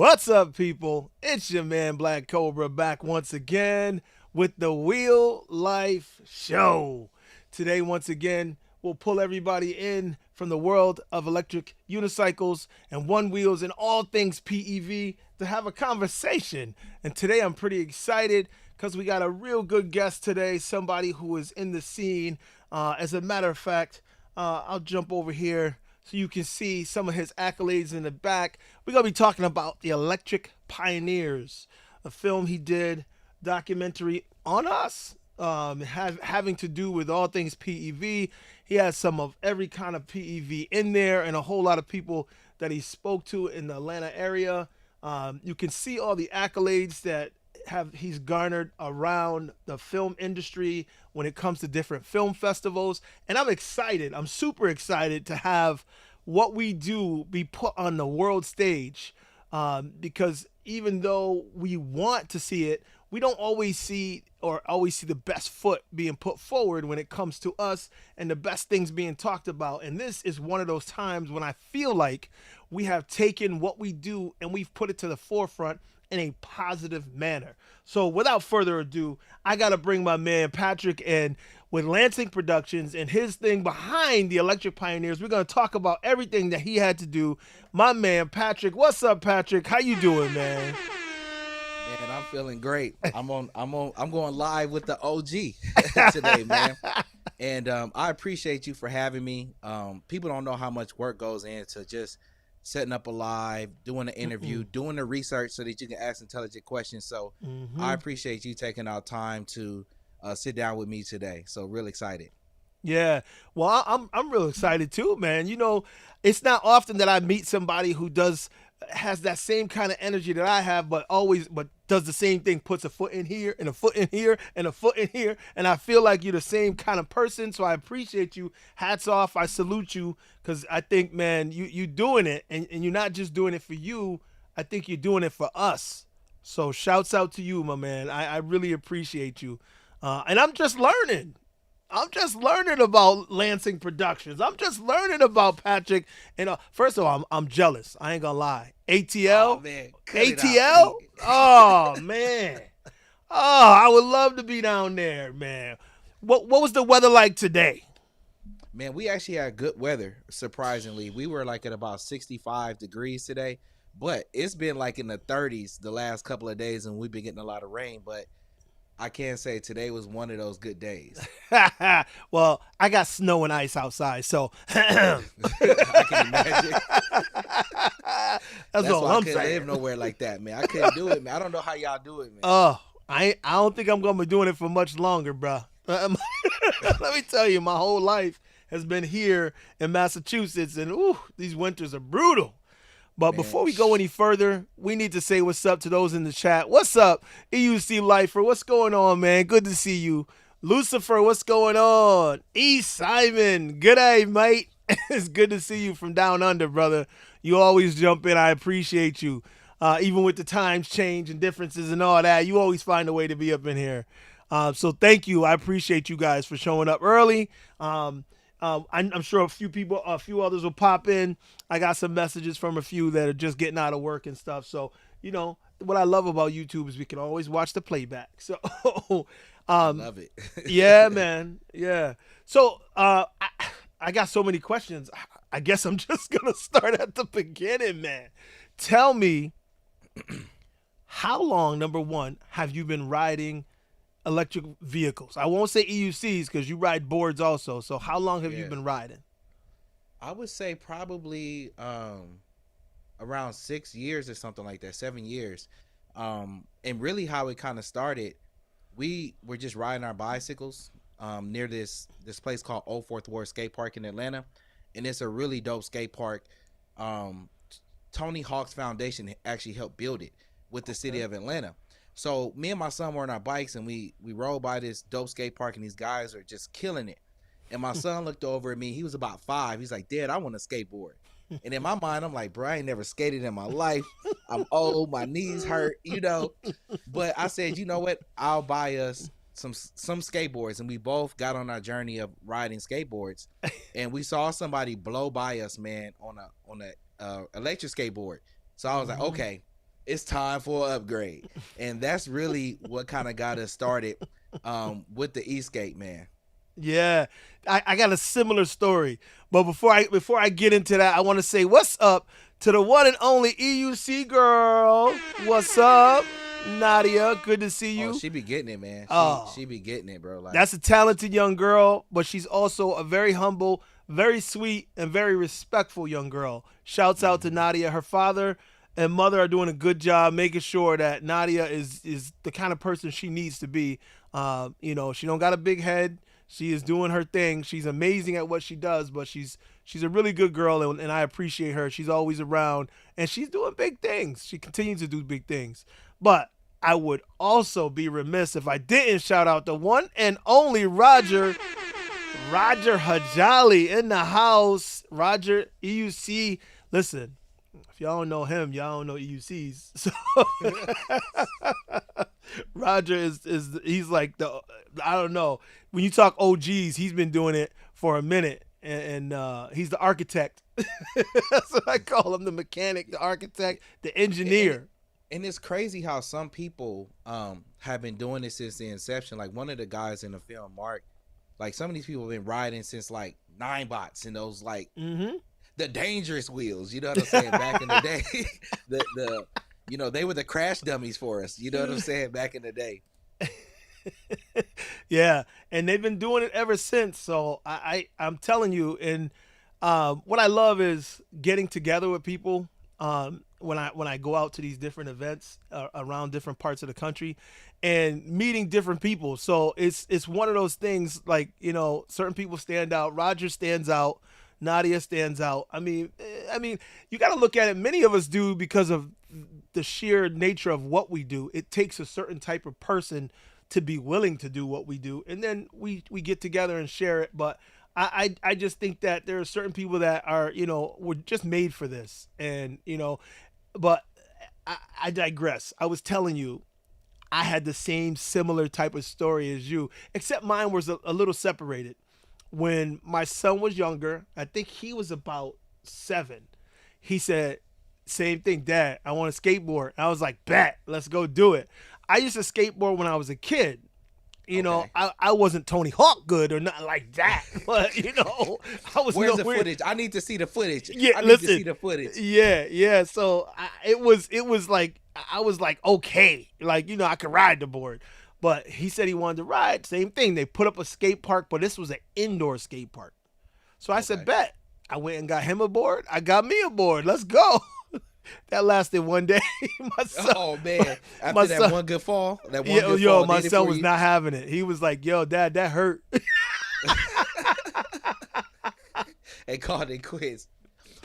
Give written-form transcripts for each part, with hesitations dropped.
What's up, people? It's your man Black Cobra back once again with the Wheel Life Show. Today, once again, we'll pull everybody in from the world of electric unicycles and one wheels and all things PEV to have a conversation. And today, I'm pretty excited because we got a real good guest today, somebody who is in the scene. As a matter of fact, I'll jump over here so you can see some of his accolades in the back. We're going to be talking about the Electric Pioneers, a film he did, documentary on us, having to do with all things PEV. He has some of every kind of PEV in there and a whole lot of people that he spoke to in the Atlanta area. You can see all the accolades that he's garnered around the film industry when it comes to different film festivals, and I'm super excited to have what we do be put on the world stage, because even though we want to see it, we don't always see the best foot being put forward when it comes to us and the best things being talked about. And this is one of those times when I feel like we have taken what we do and we've put it to the forefront in a positive manner. So without further ado, I got to bring my man Patrick in with Lansing Productions and his thing behind the Electric Pioneers. We're going to talk about everything that he had to do. My man Patrick, what's up, Patrick? How you doing, man? Man, I'm feeling great. I'm going live with the OG today, man. And I appreciate you for having me. People don't know how much work goes into just setting up a live, doing an interview, doing the research so that you can ask intelligent questions. So I appreciate you taking our time to sit down with me today. So real excited. Yeah, well, I'm real excited too, man. You know, it's not often that I meet somebody who has that same kind of energy that I have, but does the same thing, puts a foot in here and a foot in here and a foot in here, and I feel like you're the same kind of person. So I appreciate you. Hats off. I salute you, because I think, man, you doing it, and you're not just doing it for you. I think you're doing it for us. So shouts out to you, my man. I really appreciate you, and I'm just learning. I'm just learning about Lansing Productions. I'm just learning about Patrick. And first of all, I'm jealous. I ain't gonna lie. ATL, Oh, man. ATL. Oh man. Oh, I would love to be down there, man. What was the weather like today? Man, we actually had good weather, surprisingly. We were like at about 65 degrees today, but it's been like in the 30s the last couple of days, and we've been getting a lot of rain, but I can't say today was one of those good days. Well, I got snow and ice outside, so I can imagine. that's all why I I'm couldn't saying. live nowhere like that, man. I couldn't do it, man. I don't know how y'all do it, man. I don't think I'm gonna be doing it for much longer, bro. Let me tell you, my whole life has been here in Massachusetts, and these winters are brutal. But Man, before we go any further, we need to say what's up to those in the chat. What's up, EUC Lifer? What's going on, man? Good to see you. Lucifer, what's going on? E. Simon, good day, mate. It's good to see you from down under, brother. You always jump in. I appreciate you. Even with the times change and differences and all that, you always find a way to be up in here. So thank you. I appreciate you guys for showing up early. I'm sure a few others will pop in. I got some messages from a few that are just getting out of work and stuff. So, you know, what I love about YouTube is we can always watch the playback. So, I love it. yeah, man. Yeah. So, I got so many questions. I guess I'm just going to start at the beginning, man. Tell me, how long, number one, have you been riding electric vehicles? I won't say EUCs because you ride boards also. So how long have you been riding? I would say probably around 6 years or something like that, 7 years. And really how it kind of started, we were just riding our bicycles near this place called Old Fourth Ward Skate Park in Atlanta. And it's a really dope skate park. Tony Hawk's Foundation actually helped build it with the city of Atlanta. So me and my son were on our bikes, and we rode by this dope skate park, and these guys are just killing it. And my son looked over at me. He was about 5. He's like, "Dad, I want to skateboard." And in my mind, I'm like, "Bro, I ain't never skated in my life. I'm old. My knees hurt, you know." But I said, "You know what? I'll buy us some skateboards." And we both got on our journey of riding skateboards. And we saw somebody blow by us, man, on a electric skateboard. So I was like, okay, it's time for an upgrade. And that's really what kind of got us started with the Eastgate, man. Yeah, I got a similar story, but before I get into that, I want to say what's up to the one and only EUC girl. What's up, Nadia? Good to see Oh, you. she be getting it, man. She Oh, she be getting it, bro. Like, that's a talented young girl, but she's also a very humble, very sweet, and very respectful young girl. Shouts out to mhm. Nadia. Her father and mother are doing a good job making sure that Nadia is the kind of person she needs to be. She don't got a big head. She is doing her thing. She's amazing at what she does, but she's a really good girl, and I appreciate her. She's always around, and she's doing big things. She continues to do big things. But I would also be remiss if I didn't shout out the one and only Roger Hajali in the house. Roger EUC. Listen, if y'all don't know him, y'all don't know EUCs. So Roger is he's like the, I don't know. When you talk OGs, he's been doing it for a minute, and he's the architect. That's what I call him: the mechanic, the architect, the and engineer. and it's crazy how some people have been doing this since the inception. Like one of the guys in the film, Mark, like some of these people have been riding since like nine bots and those like Mm-hmm. the dangerous wheels. You know what I'm saying? Back in the day, the they were the crash dummies for us. You know what I'm saying? Back in the day. Yeah, and they've been doing it ever since. So I'm telling you, and what I love is getting together with people. When I go out to these different events around different parts of the country, and meeting different people. So it's one of those things, like, certain people stand out. Roger stands out. Nadia stands out. I mean, you got to look at it. Many of us do because of the sheer nature of what we do. It takes a certain type of person to be willing to do what we do, and then we get together and share it. But I just think that there are certain people that are, were just made for this, and but I digress. I was telling you, I had the same similar type of story as you, except mine was a little separated. When my son was younger, I think he was about 7. He said, same thing, Dad, I want to skateboard. I was like, bet, let's go do it. I used to skateboard when I was a kid. Okay. I wasn't Tony Hawk good or nothing like that, but I was Where's the nowhere. footage? I need to see the footage. Yeah, I need to see listen, the footage. yeah. So it was like I was like, okay, like, I could ride the board, but he said he wanted to ride. Same thing. They put up a skate park, but this was an indoor skate park. So I said, Okay. bet. I went and got him a board. I got me a board. Let's go. That lasted one day. my son, Oh man! my After that son, one good fall, that one yo, good yo, fall my did it son for was you. not having it. He was like, yo, Dad, that hurt. And called it quits.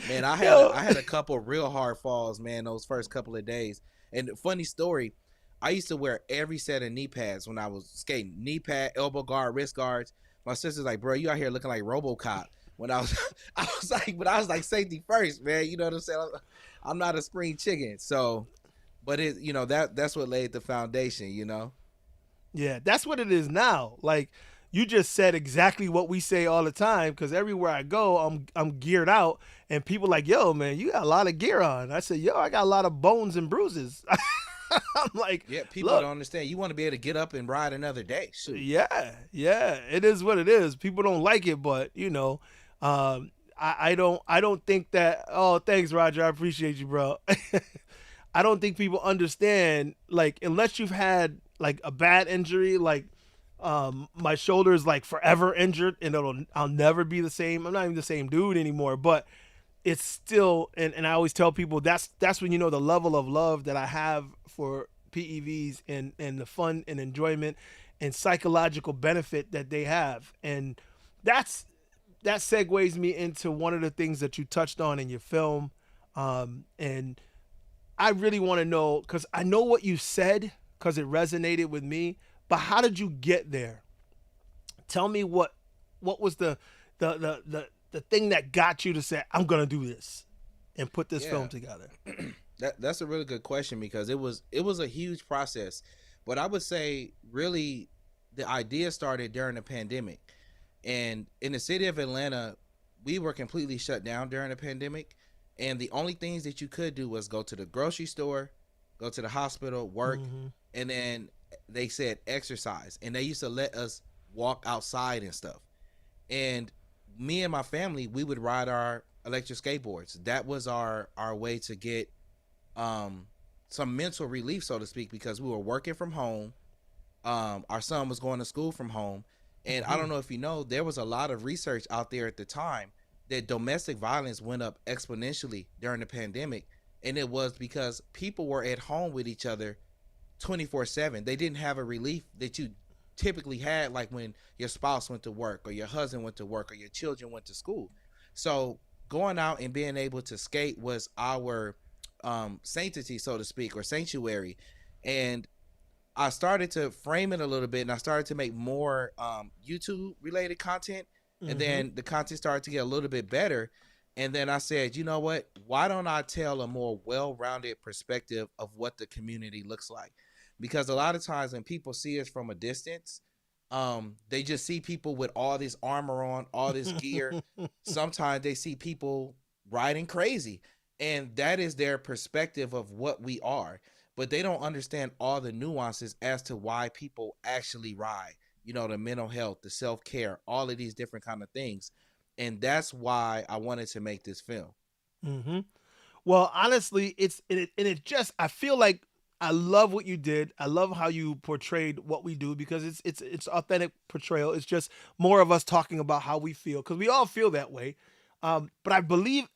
Man, I had Yo. I had a couple real hard falls, man. Those first couple of days. And funny story, I used to wear every set of knee pads when I was skating. Knee pad, elbow guard, wrist guards. My sister's like, bro, you out here looking like RoboCop. When I was, I was like safety first, man. You know what I'm saying? I'm not a spring chicken, so. But that's what laid the foundation, you know. Yeah, that's what it is now. Like, you just said exactly what we say all the time, because everywhere I go, I'm geared out, and people like, yo, man, you got a lot of gear on. I said, yo, I got a lot of bones and bruises. I'm like, Yeah, people look, don't understand. You want to be able to get up and ride another day. Shoot. yeah, it is what it is. People don't like it, but I don't think that. Oh, thanks, Roger. I appreciate you, bro. I don't think people understand, like, unless you've had like a bad injury, like, my shoulder is like forever injured, and I'll never be the same. I'm not even the same dude anymore, but it's still, and I always tell people that's when the level of love that I have for PEVs, and the fun and enjoyment and psychological benefit that they have. And that's that segues me into one of the things that you touched on in your film. And I really want to know, because I know what you said, because it resonated with me, but how did you get there? Tell me what was the thing that got you to say, I'm gonna do this and put this film Yeah. together. That's a really good question because it was a huge process. But I would say really the idea started during the pandemic. And in the city of Atlanta, we were completely shut down during the pandemic. And the only things that you could do was go to the grocery store go to the hospital, work, Mm-hmm. and then they said exercise, and they used to let us walk outside and stuff. And me and my family, we would ride our electric skateboards. That was our way to get um some mental relief, so to speak, because we were working from home. Our son was going to school from home, and I Mm-hmm. don't know if you know, there was a lot of research out there at the time that domestic violence went up exponentially during the pandemic, and it was because people were at home with each other 24/7. They didn't have a relief that you typically had, like when your spouse went to work or your husband went to work or your children went to school. So going out and being able to skate was our sanctity, so to speak, or sanctuary. And I started to frame it a little bit, and I started to make more YouTube related content. And Mm-hmm. then the content started to get a little bit better. And then I said, you know what? Why don't I tell a more well rounded perspective of what the community looks like? Because a lot of times when people see us from a distance, they just see people with all this armor on, all this gear. Sometimes they see people riding crazy, and that is their perspective of what we are, but they don't understand all the nuances as to why people actually ride. You know, the mental health, the self-care, all of these different kind of things. And that's why I wanted to make this film. Mm-hmm. Well, honestly, it just I feel like I love what you did. I love how you portrayed what we do because it's authentic portrayal. It's just more of us talking about how we feel because we all feel that way. But I believe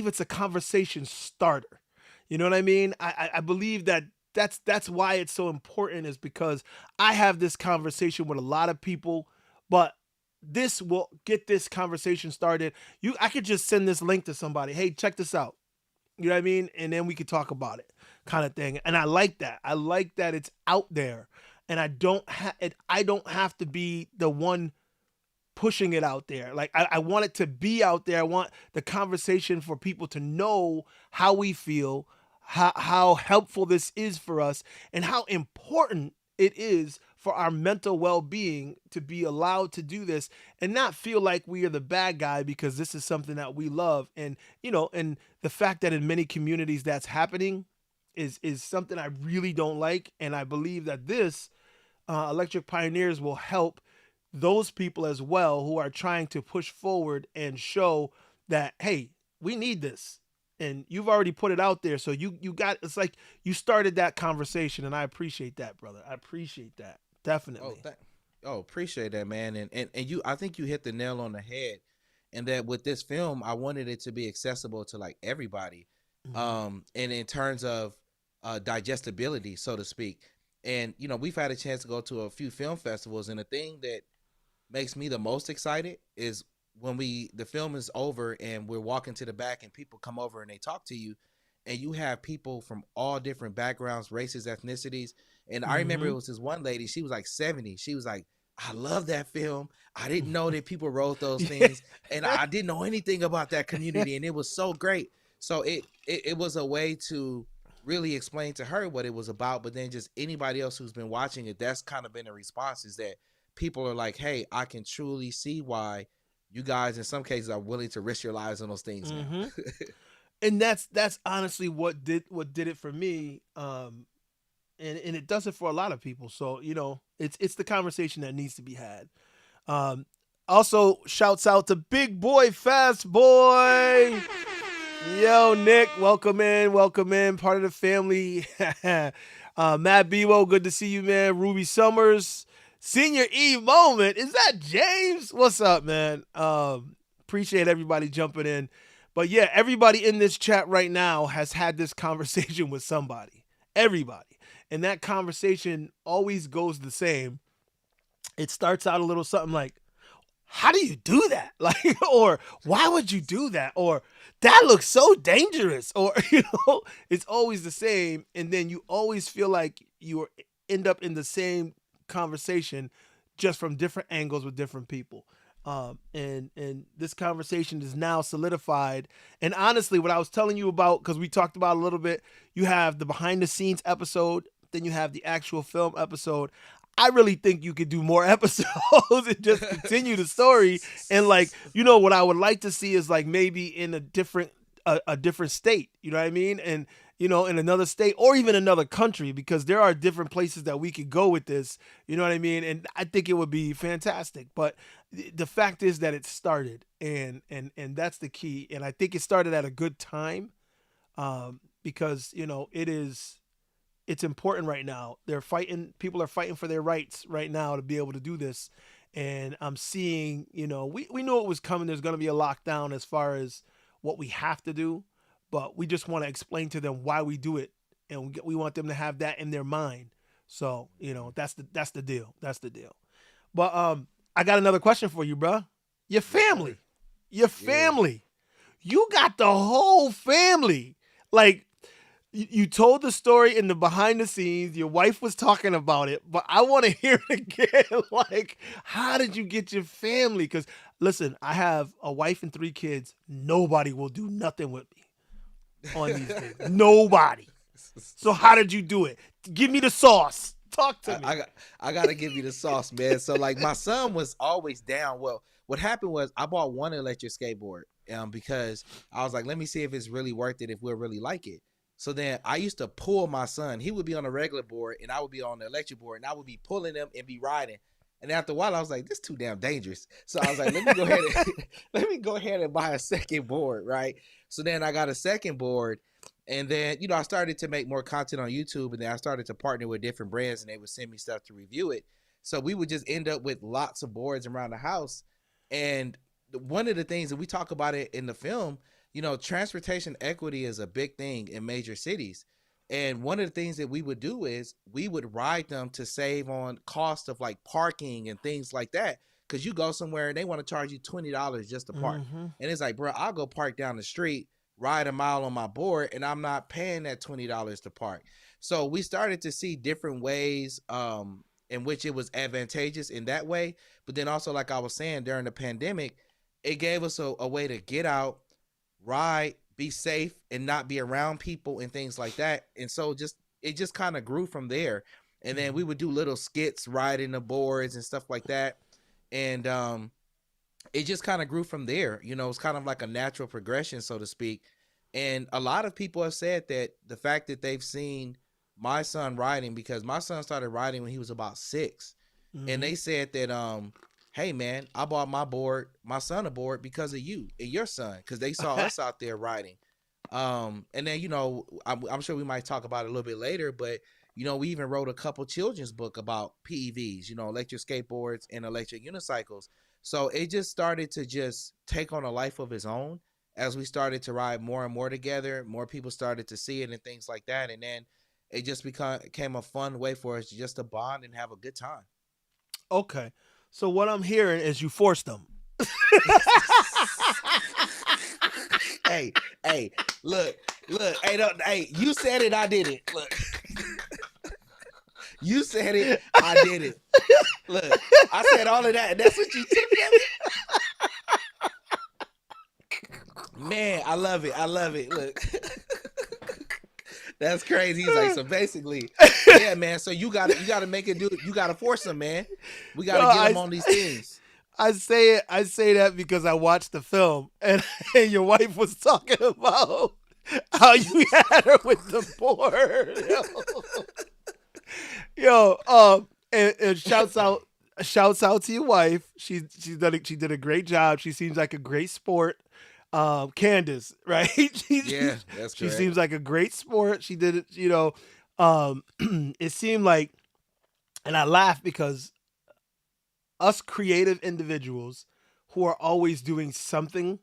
it's a conversation starter. You know what I mean? I believe that that's why it's so important is because I have this conversation with a lot of people, but this will get this conversation started. I could just send this link to somebody. Hey, check this out. You know what I mean? And then we could talk about it, kind of thing. And I like that. I like that it's out there, and I don't have to be the one pushing it out there. Like I want it to be out there. I want the conversation for people to know how we feel, how helpful this is for us, and how important it is for our mental well-being to be allowed to do this and not feel like we are the bad guy because this is something that we love. And and the fact that in many communities that's happening is something I really don't like. And I believe that this Electric Pioneers will help those people as well who are trying to push forward and show that, hey, we need this. And you've already put it out there, so you got, it's like you started that conversation, and I appreciate that, brother. I appreciate that, Oh, definitely. appreciate that, man. And you, I think you hit the nail on the head. And that with this film, I wanted it to be accessible to like everybody. Mm-hmm. And in terms of digestibility, so to speak. And you know, we've had a chance to go to a few film festivals, and the thing that makes me the most excited is when the film is over and we're walking to the back and people come over and they talk to you, and you have people from all different backgrounds, races, ethnicities. And I remember Mm-hmm. it was this one lady, she was like 70. She was like, I love that film. I didn't know that people wrote those things, and I didn't know anything about that community, and it was so great. So it was a way to really explain to her what it was about, but then just anybody else who's been watching it, that's kind of been a response, is that people are like, hey, I can truly see why you guys in some cases are willing to risk your lives on those things now. Mm-hmm. And that's honestly what did it for me. And it does it for a lot of people. So it's the conversation that needs to be had. Um, Also, shouts out to Big Boy Fast Boy. Yo, Nick, welcome in, part of the family. Matt Bebo, good to see you, man. Ruby Summers, Senior Eve moment. Is that James? What's up, man? Appreciate everybody jumping in. But yeah, everybody in this chat right now has had this conversation with somebody. Everybody. And that conversation always goes the same. It starts out a little something like, how do you do that? Like, or why would you do that? Or that looks so dangerous. Or, it's always the same. And then you always feel like you end up in the same conversation just from different angles with different people. And this conversation is now solidified. And honestly, what I was telling you about, because we talked about a little bit, you have the behind the scenes episode, then you have the actual film episode. I really think you could do more episodes and just continue the story. And like, what I would like to see is like maybe in a different state. You know what I mean? And in another state or even another country, because there are different places that we could go with this. You know what I mean? And I think it would be fantastic. But the fact is that it started, and that's the key. And I think it started at a good time, because it's important right now. They're fighting. People are fighting for their rights right now to be able to do this. And I'm seeing, we knew it was coming. There's going to be a lockdown as far as what we have to do, but we just want to explain to them why we do it, and we want them to have that in their mind. So that's the deal. That's the deal. But I got another question for you, bro. Your Yes, sir. family, your Yeah. family, you got the whole family. Like, you told the story in the behind the scenes. Your wife was talking about it, but I want to hear it again. Like, how did you get your family? Because listen, I have a wife and 3 kids. Nobody will do nothing with me on these things. Nobody. So how did you do it? Give me the sauce. Talk to I, me. I got I gotta give you the sauce, man. So like my son was always down. Well, what happened was I bought one electric skateboard because I was like, let me see if it's really worth it, if we'll really like it. So then I used to pull my son. He would be on a regular board and I would be on the electric board and I would be pulling him and be riding. And after a while, I was like, this is too damn dangerous. So I was like, let me go ahead and let me go ahead and buy a second board, right? So then I got a second board. And then, I started to make more content on YouTube, and then I started to partner with different brands and they would send me stuff to review it. So we would just end up with lots of boards around the house. And one of the things that we talk about it in the film, transportation equity is a big thing in major cities. And one of the things that we would do is we would ride them to save on cost of like parking and things like that. Cause you go somewhere and they want to charge you $20 just to park. Mm-hmm. And it's like, bro, I'll go park down the street, ride a mile on my board, and I'm not paying that $20 to park. So we started to see different ways in which it was advantageous in that way. But then also, like I was saying, during the pandemic, it gave us a way to get out, ride, be safe, and not be around people and things like that. And so it just kind of grew from there. And then we would do little skits riding the boards and stuff like that. And it just kind of grew from there. It's kind of like a natural progression, so to speak. And a lot of people have said that the fact that they've seen my son riding, because my son started riding when he was about 6, and Mm-hmm. they said that, hey man, I bought my son a board because of you and your son, because they saw us out there riding. And then I'm sure we might talk about it a little bit later, but we even wrote a couple children's book about PEVs, electric skateboards and electric unicycles. So it just started to just take on a life of its own as we started to ride more and more together. More people started to see it and things like that, and then it just became a fun way for us just to bond and have a good time. Okay. So what I'm hearing is you forced them. Hey, hey, look, hey, don't, hey, you said it, I did it. Look, you said it, I did it. Look, I said all of that, and that's what you took from it. Man, I love it. I love it. Look, that's crazy. He's like, so basically, yeah, man. So you gotta make it do. You gotta force him, man. We No, gotta get him on these things. I say it. I say that because I watched the film, and your wife was talking about how you had her with the board. Yo, and shouts out to your wife. She did a great job. She seems like a great sport. Candace, right? Yeah, that's She correct. seems like a great sport. She did it. It seemed like, and I laugh because us creative individuals who are always doing something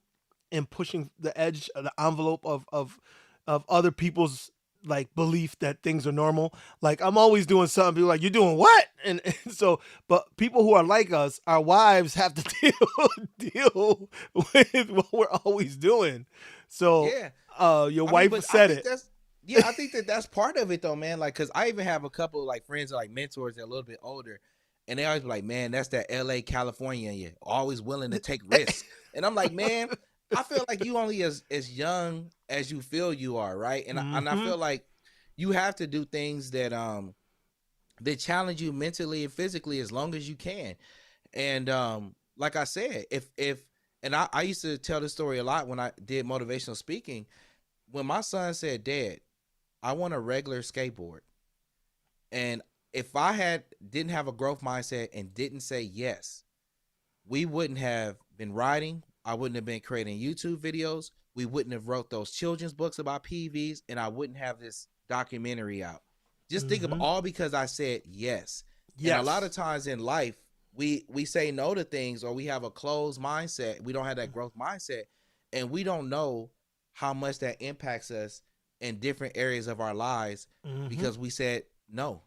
and pushing the edge of the envelope of other people's like belief that things are normal. Like, I'm always doing something. People are like, you're doing what? And so, but people who are like us, our wives have to deal with what we're always doing. So, Yeah, your I mean, wife but I said think it. that's yeah, I think that that's part of it though, man. Like, cause I even have a couple of like friends, or, like mentors that are a little bit older, and they always be like, "Man, that's that L.A. California in you, always willing to take risks." And I'm like, man, I feel like you only as young as you feel you are, right? And I Mm-hmm. feel like you have to do things that challenge you mentally and physically as long as you can. And like I said, if and I used to tell this story a lot when I did motivational speaking. When my son said, "Dad, I want a regular skateboard. And if I didn't have a growth mindset and didn't say yes, we wouldn't have been writing. I wouldn't have been creating YouTube videos. We wouldn't have wrote those children's books about PEVs, and I wouldn't have this documentary out. Just think of Mm-hmm. all because I said yes. And a lot Yes. of times in life, we say no to things, or we have a closed mindset. We don't have that growth mindset, and we don't know how much that impacts us in different areas of our lives Mm-hmm. because we said no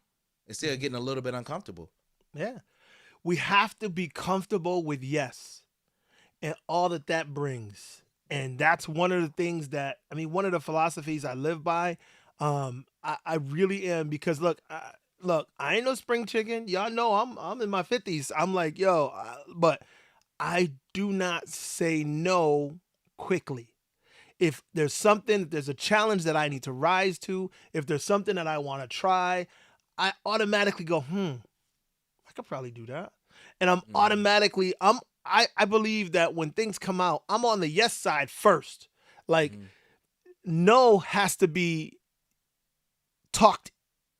instead of getting a little bit uncomfortable. Yeah. We have to be comfortable with yes and all that that brings. And that's one of the things that, I mean, one of the philosophies I live by. I really am because look, I ain't no spring chicken. Y'all know I'm in my 50s. I'm like, yo, but I do not say no quickly. If there's something, if there's a challenge that I need to rise to, if there's something that I want to try, I automatically go, I could probably do that. And I'm Mm-hmm. automatically I believe that when things come out, I'm on the yes side first. Like Mm-hmm. no has to be talked,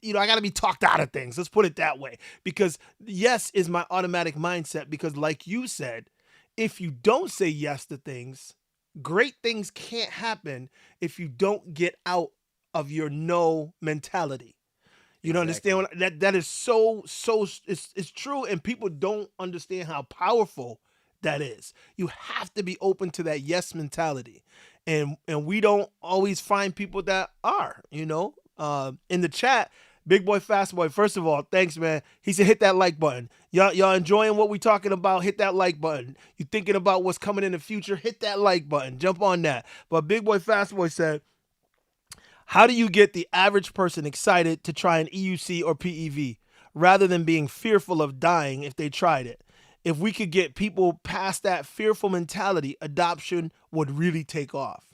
I got to be talked out of things. Let's put it that way. Because yes is my automatic mindset because like you said, if you don't say yes to things, great things can't happen if you don't get out of your no mentality. You don't understand Exactly. that is so it's true, and people don't understand how powerful that is. You have to be open to that yes mentality, and we don't always find people that are. In the chat, Big Boy Fast Boy. First of all, thanks, man. He said hit that like button. Y'all enjoying what we talking about? Hit that like button. You thinking about what's coming in the future? Hit that like button. Jump on that. But Big Boy Fast Boy said, how do you get the average person excited to try an EUC or PEV rather than being fearful of dying if they tried it? If we could get people past that fearful mentality, adoption would really take off.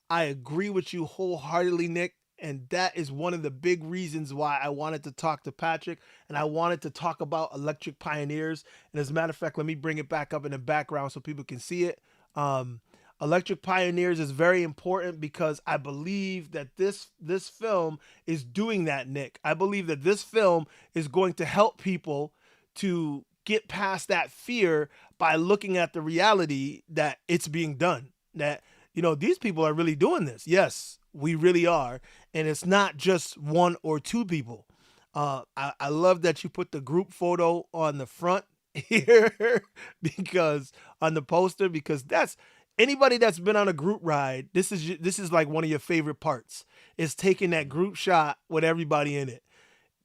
I agree with you wholeheartedly, Nick. And that is one of the big reasons why I wanted to talk to Patrick and I wanted to talk about electric pioneers. And as a matter of fact, let me bring it back up in the background so people can see it. Um, Electric Pioneers is very important because I believe that this film is doing that, Nick. I believe that this film is going to help people to get past that fear by looking at the reality that it's being done. That these people are really doing this. Yes, we really are, and it's not just one or two people. I love that you put the group photo on the front here because on the poster because that's anybody that's been on a group ride. This is like one of your favorite parts is taking that group shot with everybody in it.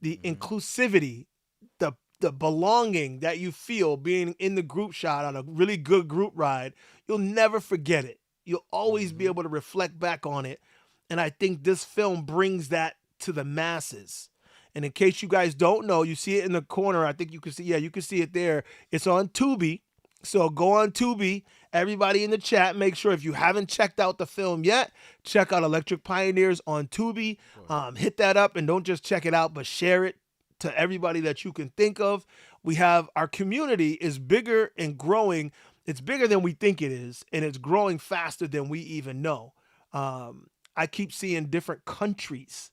The Mm-hmm. inclusivity, the belonging that you feel being in the group shot on a really good group ride, you'll never forget it. You'll always be Mm-hmm. able to reflect back on it. And I think this film brings that to the masses. And in case you guys don't know, you see it in the corner. I think you can see, yeah, you can see it there. It's on Tubi. So go on Tubi. Everybody in the chat, make sure if you haven't checked out the film yet, check out Electric Pioneers on Tubi. Sure. Hit that up and don't just check it out, but share it to everybody that you can think of. We have our community is bigger and growing. It's bigger than we think it is, and it's growing faster than we even know. I keep seeing different countries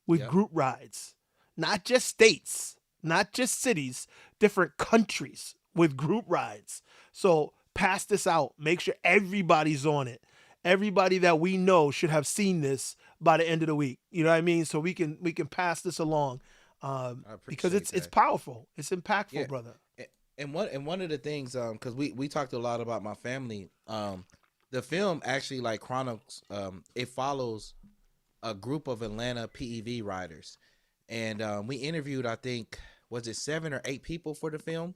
with Yep. group rides, not just states, not just cities, different countries with group rides. So pass this out. Make sure everybody's on it. Everybody that we know should have seen this by the end of the week. You know what I mean? So we can pass this along I because appreciate it's that. powerful. It's Yeah. impactful, brother. And one of the things, because we talked a lot about my family, the film actually like chronicles, it follows a group of Atlanta PEV riders, and we interviewed, I think, was it 7 or 8 people for the film,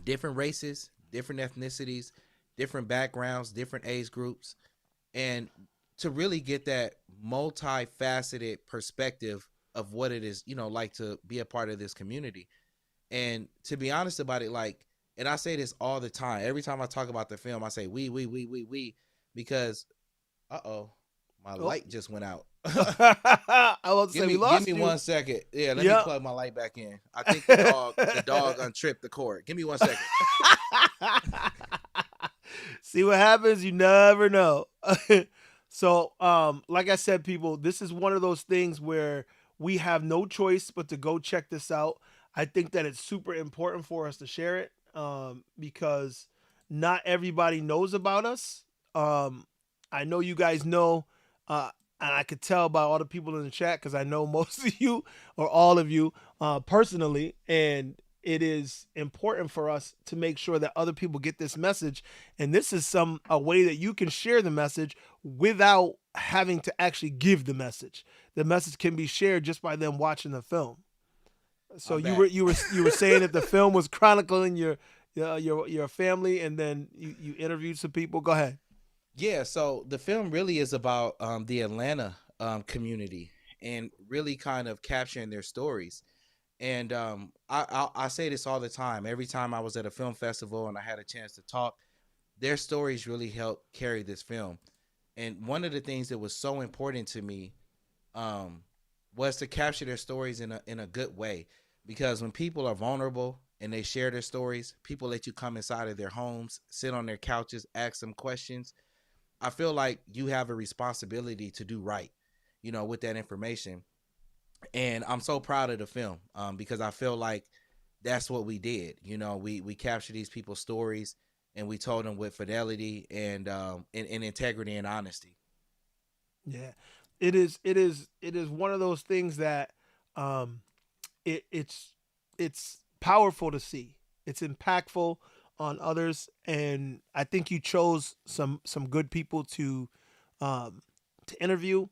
different races, different ethnicities, different backgrounds, different age groups, and to really get that multifaceted perspective of what it is, like to be a part of this community. And to be honest about it, like, and I say this all the time. Every time I talk about the film, I say we, because my Oh, light just went out. I was to give say we me give lost me you. 1 second. Yeah, let me Yep. plug my light back in. I think the dog untripped the cord. Give me 1 second. See what happens? You never know. So, like I said, people, this is one of those things where we have no choice but to go check this out. I think that it's super important for us to share it, because not everybody knows about us. Um, I know you guys know, uh, and I could tell by all the people in the chat because I know most of you or all of you personally, and it is important for us to make sure that other people get this message. And this is a way that you can share the message without having to actually give the message. The message can be shared just by them watching the film. So I'm you were back. you were saying that the film was chronicling your family, and then you interviewed some people. Go ahead. Yeah, so the film really is about the Atlanta community and really kind of capturing their stories. And I say this all the time. Every time I was at a film festival and I had a chance to talk, their stories really helped carry this film. And one of the things that was so important to me um, was to capture their stories in a good way. Because when people are vulnerable and they share their stories, people let you come inside of their homes, sit on their couches, ask them questions. I feel like you have a responsibility to do right, with that information. And I'm so proud of the film because I feel like that's what we did. We captured these people's stories and we told them with fidelity and integrity and honesty. Yeah, it is one of those things that um, it's powerful to see. It's impactful on others, and I think you chose some good people um, to interview.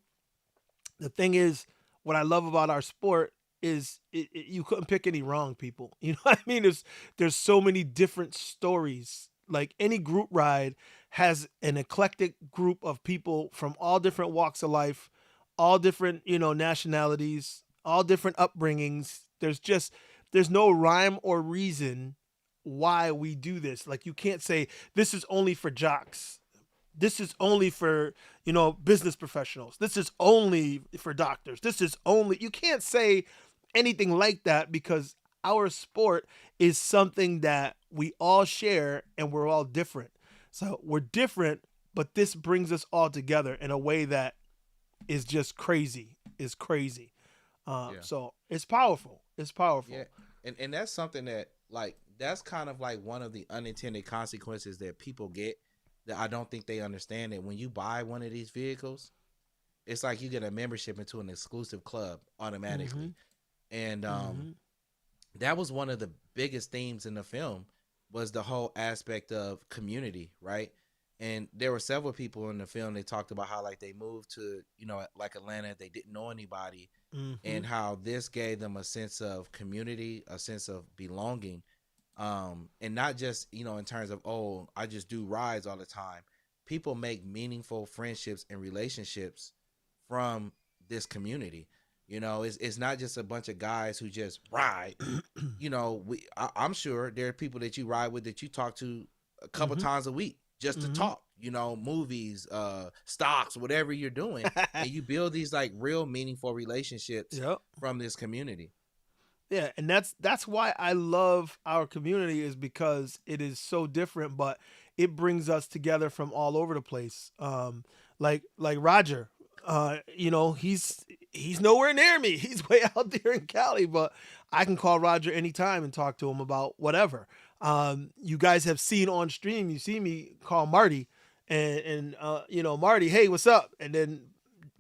The thing is, what I love about our sport is you couldn't pick any wrong people. You know what I mean? There's so many different stories. Like any group ride has an eclectic group of people from all different walks of life, all different nationalities, all different upbringings. There's no rhyme or reason why we do this. Like you can't say this is only for jocks, this is only for business professionals, this is only for doctors, this is only, you can't say anything like that because our sport is something that we all share and we're all different. So we're different, but this brings us all together in a way that is just crazy, is crazy. Yeah. So it's powerful, it's powerful. Yeah. And that's something that like that's kind of like one of the unintended consequences that people get that I don't think they understand that when you buy one of these vehicles, it's like you get a membership into an exclusive club Mm-hmm. automatically. And Mm-hmm. that was one of the biggest themes in the film was the whole aspect of community, right? And there were several people in the film that talked about how like they moved to, like Atlanta, they didn't know anybody, Mm-hmm. and how this gave them a sense of community, a sense of belonging, and not just in terms of, oh, I just do rides all the time. People make meaningful friendships and relationships from this community. It's not just a bunch of guys who just ride. I'm sure there are people that you ride with that you talk to a couple Mm-hmm. times a week just to Mm-hmm. talk, movies, stocks, whatever you're doing, and you build these like real meaningful relationships Yep. from this community. Yeah, and that's why I love our community, is because it is so different, but it brings us together from all over the place. Like Roger, he's nowhere near me. He's way out there in Cali, but I can call Roger anytime and talk to him about whatever. You guys have seen on stream, you see me call Marty, and Marty, hey, what's up? And then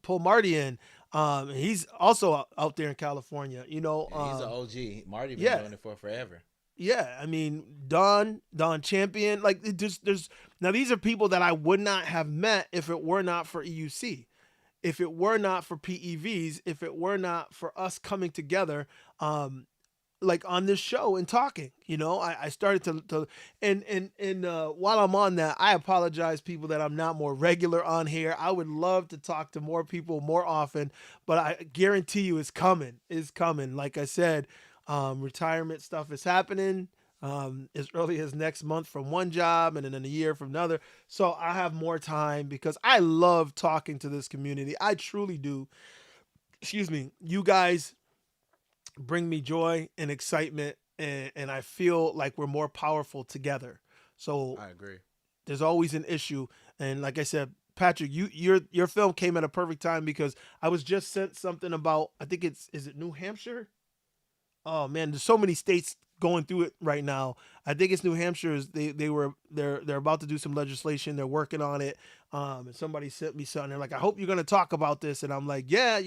pull Marty in. He's also out there in California. Yeah, he's an OG. Marty been Yeah, doing it for forever. yeah. I mean, Don Champion. Like, there's now these are people that I would not have met if it were not for EUC, if it were not for PEVs, if it were not for us coming together. Like on this show and talking. I started to and while I'm on that, I apologize, people, that I'm not more regular on here. I would love to talk to more people more often, but I guarantee you it's coming. It's coming. Like I said, retirement stuff is happening. As early as next month from one job, and then in a year from another. So I have more time because I love talking to this community. I truly do. Excuse me. You guys bring me joy and excitement, and I feel like we're more powerful together. So I agree. there's always an issue, and like I said, Patrick, your film came at a perfect time because I was just sent something about, I think is it New Hampshire? Oh man, there's so many states going through it right now. I think it's New Hampshire. They're about to do some legislation. They're working on it. And somebody sent me something. They're like, I hope you're going to talk about this. And I'm like, yeah,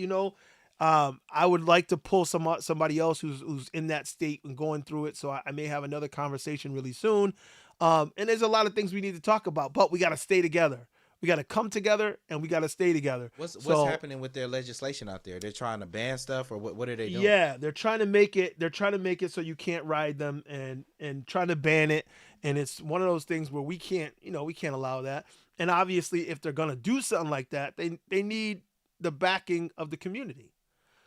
I would like to pull somebody else who's in that state and going through it. So I may have another conversation really soon. And there's a lot of things we need to talk about, but we got to stay together. We got to come together and we got to stay together. What's happening with their legislation out there? They're trying to ban stuff, or what are they doing? Yeah, they're trying to make it. They're trying to make it so you can't ride them, and trying to ban it. And it's one of those things where we can't allow that. And obviously, if they're gonna do something like that, they need the backing of the community.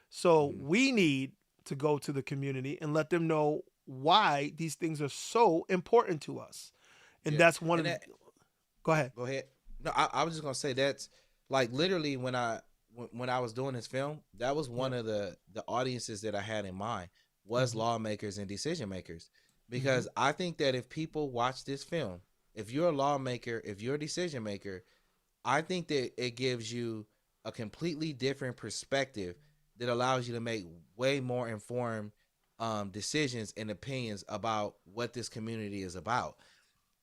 So Mhm. we need to go to the community and let them know why these things are so important to us. And Yeah, that's one and of the. that Go ahead. go ahead. No, I was just gonna say that's like literally when I was doing this film, that was one Yep. of the audiences that I had in mind was Hmm. lawmakers and decision makers, Hmm. because I think that if people watch this film, if you're a lawmaker, if you're a decision maker, I think that it gives you a completely different perspective that allows you to make way more informed decisions and opinions about what this community is about.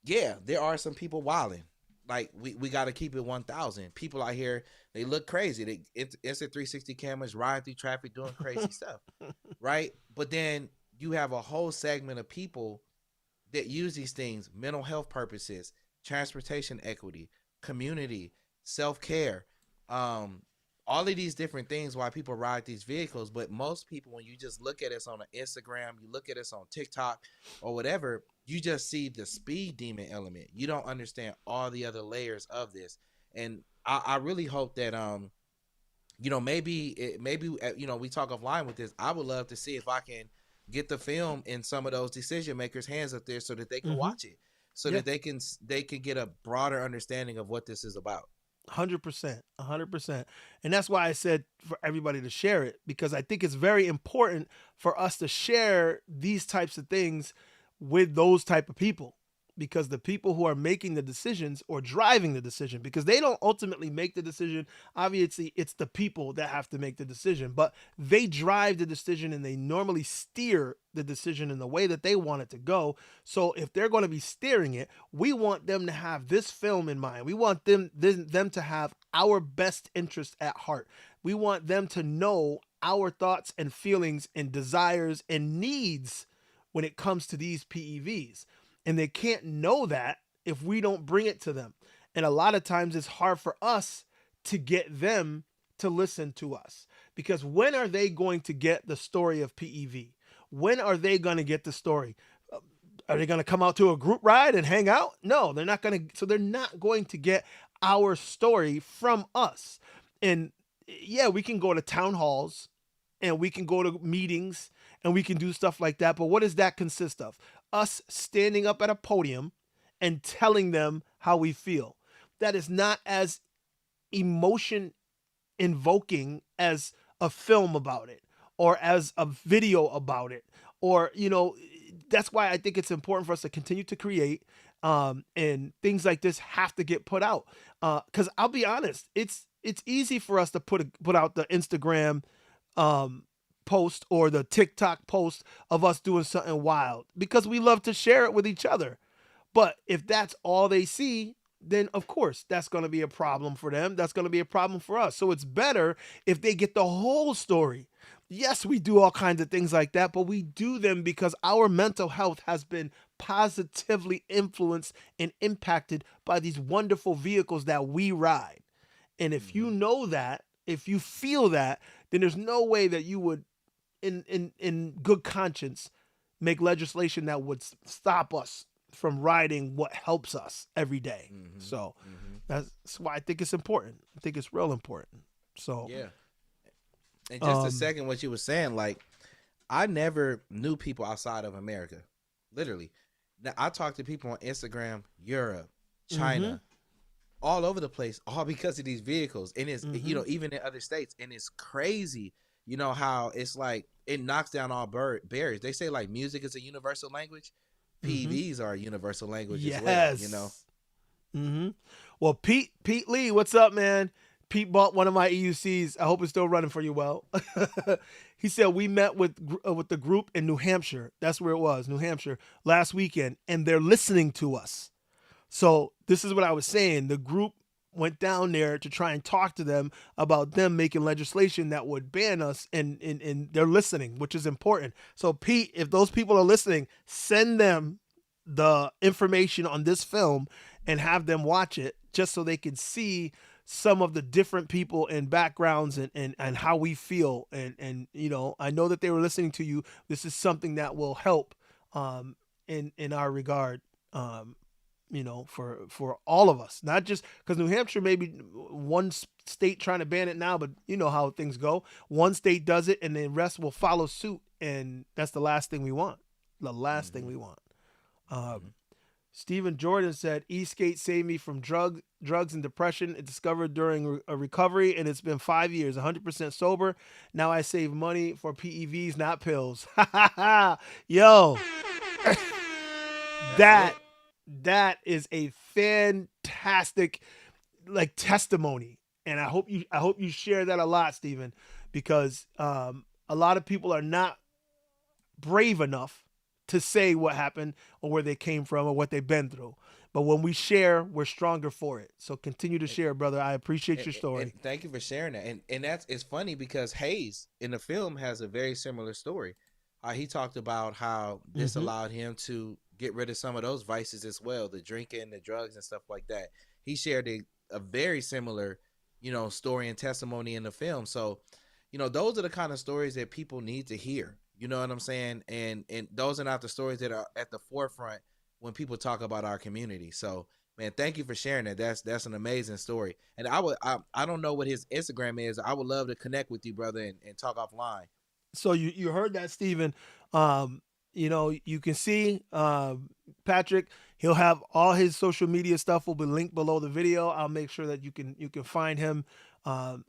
Yeah, there are some people wilding. Like we got to keep it 1,000. People out here, they look crazy. They instant 360 cameras riding through traffic doing crazy stuff, right? But then you have a whole segment of people that use these things, mental health purposes, transportation equity, community, self-care, um all of these different things why people ride these vehicles. But most people, when you just look at us on Instagram, you look at us on TikTok or whatever, you just see the speed demon element. You don't understand all the other layers of this. And I really hope that we talk offline with this. I would love to see if I can get the film in some of those decision makers' hands up there so that they can Hmm. watch it, so Yeah. that they can get a broader understanding of what this is about. 100%, 100%. And that's why I said for everybody to share it, because I think it's very important for us to share these types of things with those type of people, because the people who are making the decisions or driving the decision, because they don't ultimately make the decision. Obviously it's the people that have to make the decision, but they drive the decision and they normally steer the decision in the way that they want it to go. So if they're going to be steering it, we want them to have this film in mind. We want them to have our best interest at heart. We want them to know our thoughts and feelings and desires and needs when it comes to these PEVs. And they can't know that if we don't bring it to them. And a lot of times it's hard for us to get them to listen to us, because when are they going to get the story of PEV? When are they going to get the story? Are they going to come out to a group ride and hang out? No, they're not going to. So they're not going to get our story from us. And yeah, we can go to town halls and we can go to meetings and we can do stuff like that. But what does that consist of? Us standing up at a podium and telling them how we feel. That is not as emotion invoking as a film about it or as a video about it, or that's why I think it's important for us to continue to create, and things like this have to get put out, because I'll be honest, it's easy for us to put out the Instagram um post or the TikTok post of us doing something wild because we love to share it with each other. But if that's all they see, then of course that's going to be a problem for them. That's going to be a problem for us. So it's better if they get the whole story. Yes, we do all kinds of things like that, but we do them because our mental health has been positively influenced and impacted by these wonderful vehicles that we ride. And if you Hmm. know that, if you feel that, then there's no way that you would in good conscience make legislation that would stop us from riding what helps us every day. Hmm. So Hmm. that's why I think it's important. I think it's real important. So Yeah. And just a um second, what you were saying, like I never knew people outside of America. Literally. Now I talk to people on Instagram, Europe, mhm China, all over the place, all because of these vehicles. And it's mhm even in other states. And it's crazy, how it's like it knocks down all barriers. They say like music is a universal language. mhm PVs are a universal language as well. yes. Mhm. Well, Pete Lee, what's up, man? Pete bought one of my EUCs. I hope it's still running for you well. He said we met with the group in New Hampshire. That's where it was, New Hampshire, last weekend, and they're listening to us. So this is what I was saying. The group went down there to try and talk to them about them making legislation that would ban us, and they're listening, which is important. So Pete, if those people are listening, send them the information on this film and have them watch it just so they can see some of the different people and backgrounds and how we feel. And I know that they were listening to you. This is something that will help in our regard. For all of us, not just because New Hampshire may be one state trying to ban it now, but you know how things go. One state does it, and the rest will follow suit, and that's the last thing we want. The last thing we want. Stephen Jordan said, "Eastgate saved me from drugs and depression. It discovered during a recovery, and it's been 5 years, 100% sober. Now I save money for PEVs, not pills." Yo, That's that lit. that is a fantastic testimony, and I hope you share that a lot, Stephen, because a lot of people are not brave enough to say what happened or where they came from or what they've been through. But when we share, we're stronger for it. So continue to And, share, brother. I appreciate and, your and story. thank you for sharing that. And that's it's funny because Hayes in the film has a very similar story. He talked about how this Mm-hmm. allowed him to get rid of some of those vices as well, the drinking, the drugs, and stuff like that. He shared a very similar, story and testimony in the film. So, those are the kind of stories that people need to hear. You know what I'm saying? And those are not the stories that are at the forefront when people talk about our community. So, man, thank you for sharing that. That's an amazing story. And I don't know what his Instagram is. I would love to connect with you, brother, and talk offline. So you heard that, Stephen. You can see Patrick. He'll have all his social media stuff will be linked below the video. I'll make sure that you can find him on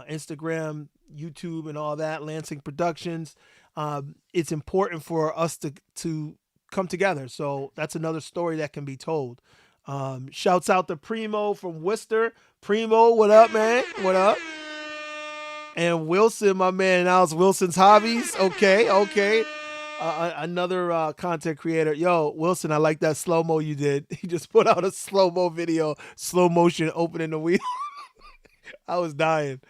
Instagram, YouTube, and all that. Lansing Productions. It's important for us to come together. So that's another story that can be told. Shouts out to Primo from Worcester. Primo, what up, man? What up? And Wilson, my man, now it's Wilson's Hobbies. Okay, okay. Another content creator. Yo, Wilson, I like that slow mo you did. He just put out a slow mo video, slow motion opening the wheel. I was dying.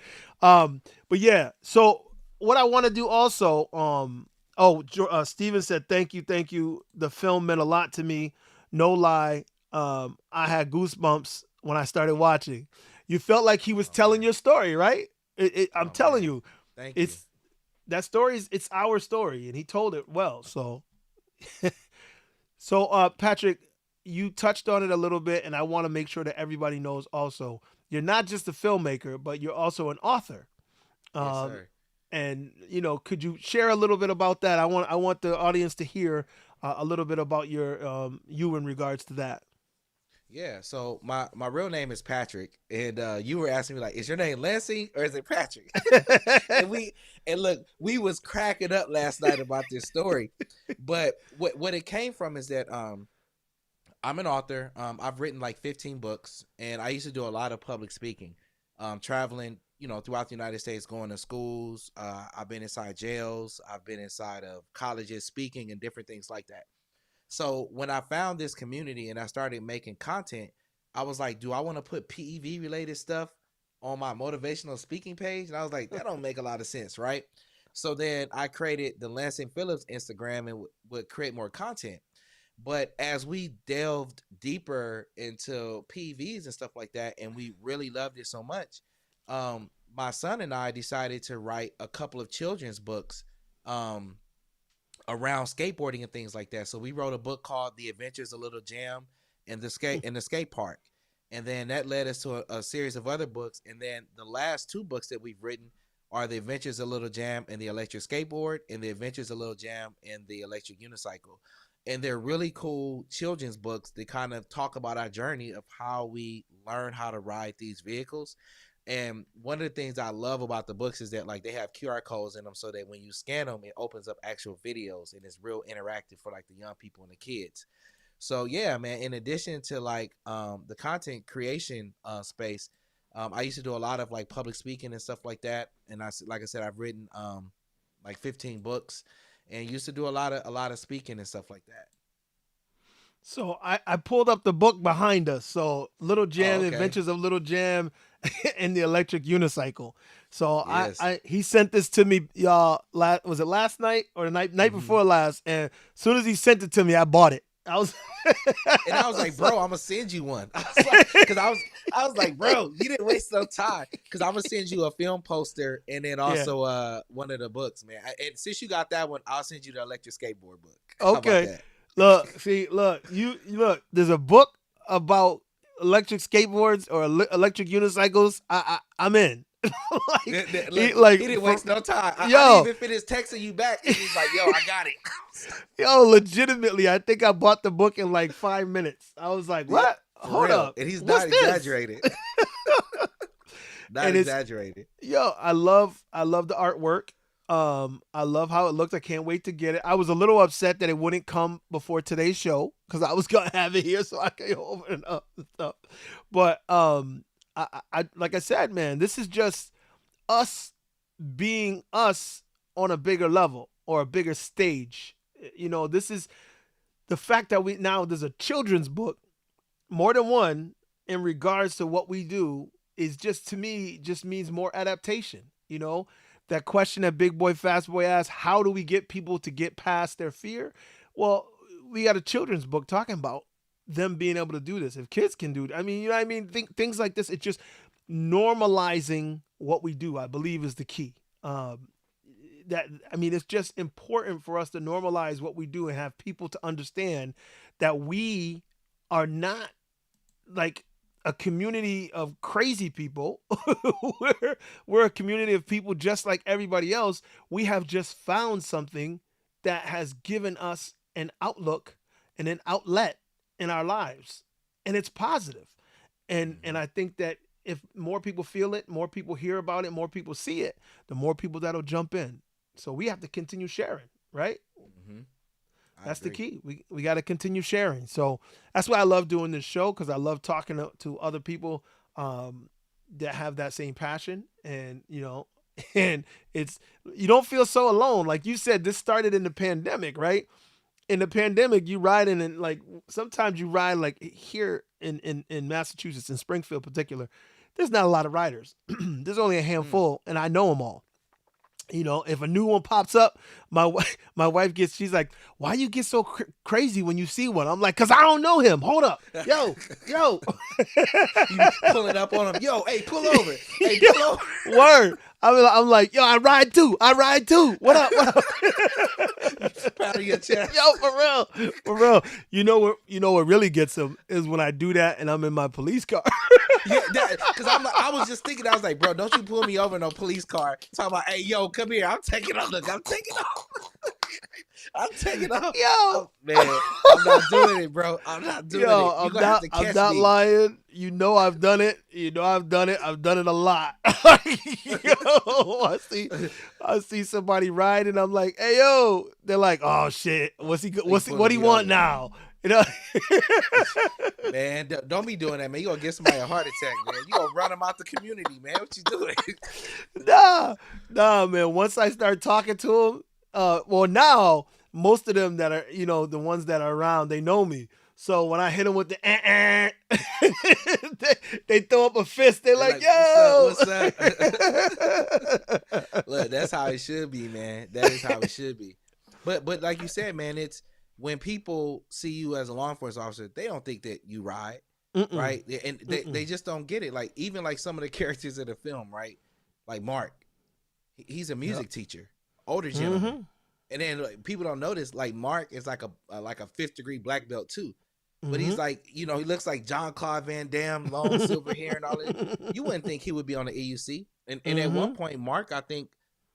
But yeah, so what I want to do also, Steven said, thank you. The film meant a lot to me. No lie. I had goosebumps when I started watching. You felt like he was Oh telling man. your story, right? I'm Oh telling man. you, Thank you. it's that story is it's our story, and he told it well. So Patrick, you touched on it a little bit, and I want to make sure that everybody knows also. You're not just a filmmaker, but you're also an author. Yes, Um, sir. and could you share a little bit about that? I want the audience to hear a little bit about you in regards to that. Yeah, so my real name is Patrick, and you were asking me like, is your name Lansing or is it Patrick? and we and look, we was cracking up last night about this story, but what it came from is that I'm an author. I've written like 15 books, and I used to do a lot of public speaking, traveling, throughout the United States, going to schools. I've been inside jails. I've been inside of colleges, speaking and different things like that. So when I found this community and I started making content, I was like, do I want to put PEV related stuff on my motivational speaking page? And I was like, that don't make a lot of sense, right? So then I created the Lansing Phillips Instagram and would create more content. But as we delved deeper into PEVs and stuff like that, and we really loved it so much, my son and I decided to write a couple of children's books. Around skateboarding and things like that. So we wrote a book called The Adventures of Little Jam and the skate park. And then that led us to a series of other books. And then the last two books that we've written are The Adventures of Little Jam and the Electric Skateboard, and The Adventures of Little Jam and the Electric Unicycle. And they're really cool children's books that kind of talk about our journey of how we learn how to ride these vehicles. And one of the things I love about the books is that like they have QR codes in them so that when you scan them, it opens up actual videos and it's real interactive for like the young people and the kids. So yeah, man. In addition to like the content creation space, I used to do a lot of like public speaking and stuff like that. And like I said, I've written like 15 books, and used to do a lot of speaking and stuff like that. So I pulled up the book behind us. So Little Oh, Jam, okay. Adventures of Little Jam, and the Electric Unicycle. So Yes. he sent this to me, y'all. Was it last night or the night Hmm. before last? And as soon as he sent it to me, I bought it. I was, And I I was like, was bro, like, I'm gonna send you one. I was like, because I was like, bro, you didn't waste no time. Because I'm gonna send you a film poster and then yeah, also one of the books, man. And since you got that one, I'll send you the electric skateboard book. How about okay. that? Look, see, look, you look. There's a book about electric skateboards or electric unicycles. I'm in. like Look, he like didn't for waste no time. I didn't yo even finish texting you back. And he's like, yo, I got it. yo legitimately. I think I bought the book in like 5 minutes. I was like, Yeah, what? for Hold real. up, And he's what's not this? exaggerated. Not And it's exaggerated. yo, I love the artwork. I love how it looked. I can't wait to get it. I was a little upset that it wouldn't come before today's show because I was gonna have it here so I could go over it up and stuff. But I like I said, man, this is just us being us on a bigger level or a bigger stage. You know, this is the fact that we now there's a children's book, more than one, in regards to what we do is just to me just means more adaptation. You know, that question that Big Boy Fast Boy asked, how do we get people to get past their fear? Well, we got a children's book talking about them being able to do this. If kids can do it, I mean, you know what I mean? Things like this, it's just normalizing what we do, I believe, is the key. That I mean, it's just important for us to normalize what we do and have people to understand that we are not like a community of crazy people. we're a community of people just like everybody else. We have just found something that has given us an outlook and an outlet in our lives, and it's positive. And Hmm. I think that if more people feel it, more people hear about it, more people see it, the more people that'll jump in. So we have to continue sharing, right? Hmm. I That's the agree. key. We got to continue sharing. So that's why I love doing this show because I love talking to other people that have that same passion, and you know, and it's you don't feel so alone. Like you said, this started in the pandemic, right? In the pandemic, you riding and like sometimes you ride like here in Massachusetts, in Springfield, in particular. There's not a lot of riders. There's only a Mm. handful, and I know them all. You know, if a new one pops up, my wife gets, she's like, why you get so crazy when you see one? I'm like, cause I don't know him. Hold up, yo, You pulling up on him. Yo, hey, pull over. Hey, pull over. word. I'm like, yo, I ride too. I ride too. What up? What up? Pound your chest. Yo, for real, for real. You know what really gets them is when I do that and I'm in my police car. Yeah, because I was just thinking, I was like, bro, don't you pull me over in no police car. Talking about, hey, yo, come here. I'm taking off. Look, I'm taking off. I'm taking off. Yo, Oh, man, I'm not doing it, bro. I'm not doing yo, it. You gonna have to I'm catch not me. lying. You know I've done it. You know I've done it. I've done it a lot. Yo, I see somebody riding. I'm like, hey yo. They're like, oh shit. You What pulling he me want over. now? You know. Man, don't be doing that, man. You gonna get somebody a heart attack, man. You gonna run them out the community, man. What you doing? Nah, man. Once I start talking to them, well, now most of them that are, you know, the ones that are around, they know me. So when I hit them with the, they throw up a fist. They're They're like, like, what's up? "Yo!" What's up? Look, that's how it should be, man. That is how it should be. But like you said, man, it's when people see you as a law enforcement officer, they don't think that you ride, Mm-mm, right? And they mm-mm. just don't get it. Like even like some of the characters in the film, right? Like Mark, he's a Yep. music teacher, older gentleman. Mm-hmm. And then like, people don't notice like Mark is like a fifth degree black belt too. But Mm-hmm. he's like, you know, he looks like John Claude Van Damme, long silver hair and all that. You wouldn't think he would be on the EUC. And at one Mm-hmm. point, Mark, I think,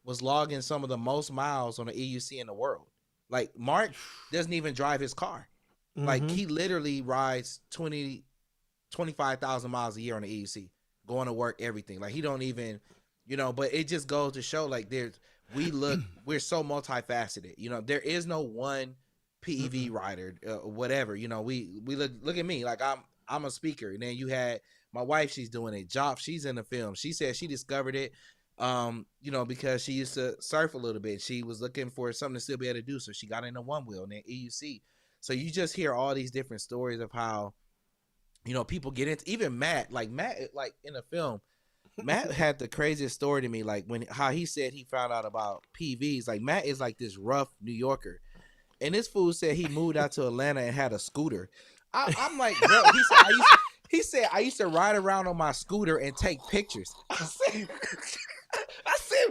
was logging some of the most miles on the EUC in the world. Like Mark doesn't even drive his car. Like Mm-hmm. he literally rides 25,000 miles a year on the EUC, going to work, everything. Like he don't even, you know, but it just goes to show like we're so multifaceted. You know, there is no one PEV rider, whatever. You know, we look at me like I'm a speaker, and then you had my wife. She's doing a job. She's in the film. She said she discovered it, you know, because she used to surf a little bit. She was looking for something to still be able to do, so she got into one wheel and then EUC. So you just hear all these different stories of how, you know, people get into, even Matt, like in the film, Matt had the craziest story to me, like how he said he found out about PVs. Like Matt is like this rough New Yorker, and this fool said he moved out to Atlanta and had a scooter. I'm like, bro. He said I used to ride around on my scooter and take pictures. I said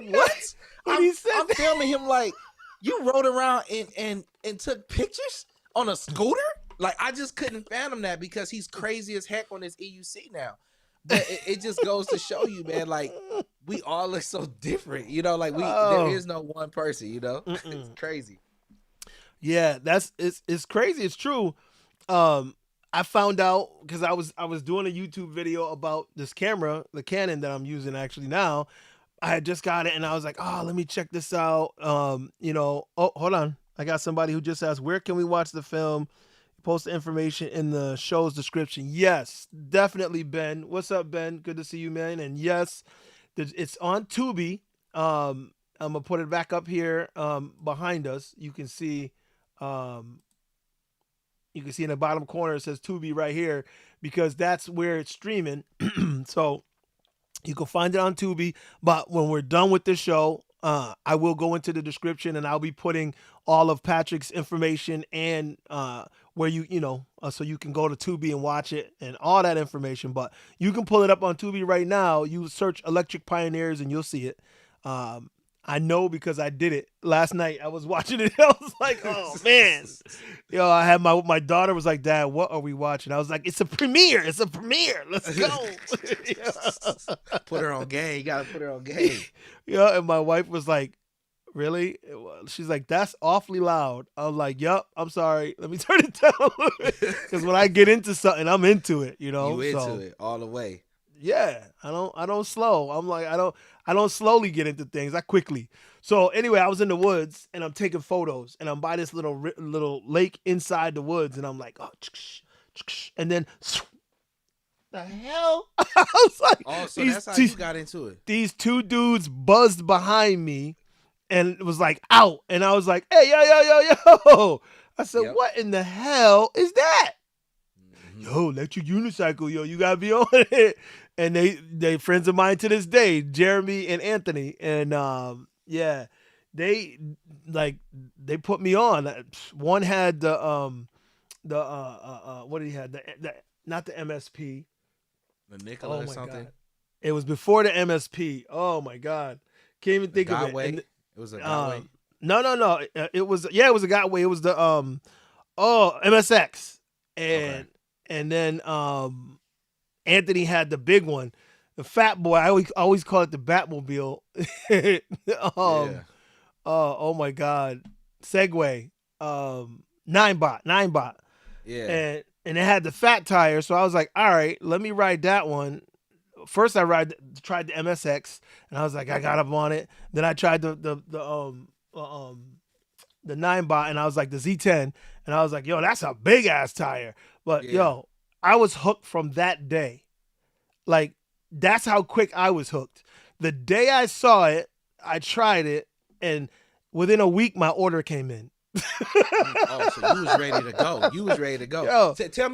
what? I'm filming him like, you rode around and took pictures on a scooter? Like, I just couldn't fathom that, because he's crazy as heck on his EUC now. But it just goes to show you, man, like, we all look so different, you know, like there is no one person, you know. It's crazy. Yeah, it's crazy. It's true. I found out because I was doing a YouTube video about this camera, the Canon that I'm using actually now. I had just got it and I was like, oh, let me check this out. You know, oh, hold on. I got somebody who just asked, where can we watch the film? Post the information in the show's description. Yes, definitely, Ben. What's up, Ben? Good to see you, man. And yes, it's on Tubi. I'm gonna put it back up here behind us. You can see in the bottom corner it says Tubi right here, because that's where it's streaming. So you can find it on Tubi. But when we're done with the show, I will go into the description and I'll be putting all of Patrick's information and where so you can go to Tubi and watch it and all that information. But you can pull it up on Tubi right now. You search Electric Pioneers and you'll see it. I know because I did it last night. I was watching it. I was like, oh man, I had my daughter was like, Dad, what are we watching? I was like, it's a premiere. It's a premiere. Let's go. Put her on game. You gotta put her on game. And my wife was like, really? She's like, that's awfully loud. I was like, yup, I'm sorry. Let me turn it down a little bit. Because when I get into something, I'm into it, you know? You into it all the way. Yeah, I don't slow. I'm like, I don't slowly get into things. I quickly. So anyway, I was in the woods and I'm taking photos and I'm by this little lake inside the woods and I'm like, oh, and then the hell? I was like, oh, so that's how you got into it. These two dudes buzzed behind me and it was like out, and I was like, hey, yo. I said, yep. What in the hell is that? Yo, electric unicycle, yo, you gotta be on it. And they friends of mine to this day, Jeremy and Anthony, and they put me on. One had the what did he have? The not the MSP, the Nikola or something. God. It was before the MSP. Oh my God, can't even think of it. And, it was a Godway. No. It was a Godway. It was the MSX, and. Okay. And then Anthony had the big one, the Fat Boy. I always call it the Batmobile. Oh my God, Segway, 9-bot. Yeah. And it had the fat tire, so I was like, all right, let me ride that one. First, I tried the MSX, and I was like, I got up on it. Then I tried the 9-bot, and I was like the Z10, and I was like, yo, that's a big ass tire. But yo, I was hooked from that day. Like, that's how quick I was hooked. The day I saw it, I tried it, and within a week, my order came in. Oh, so you was ready to go. Yo, tell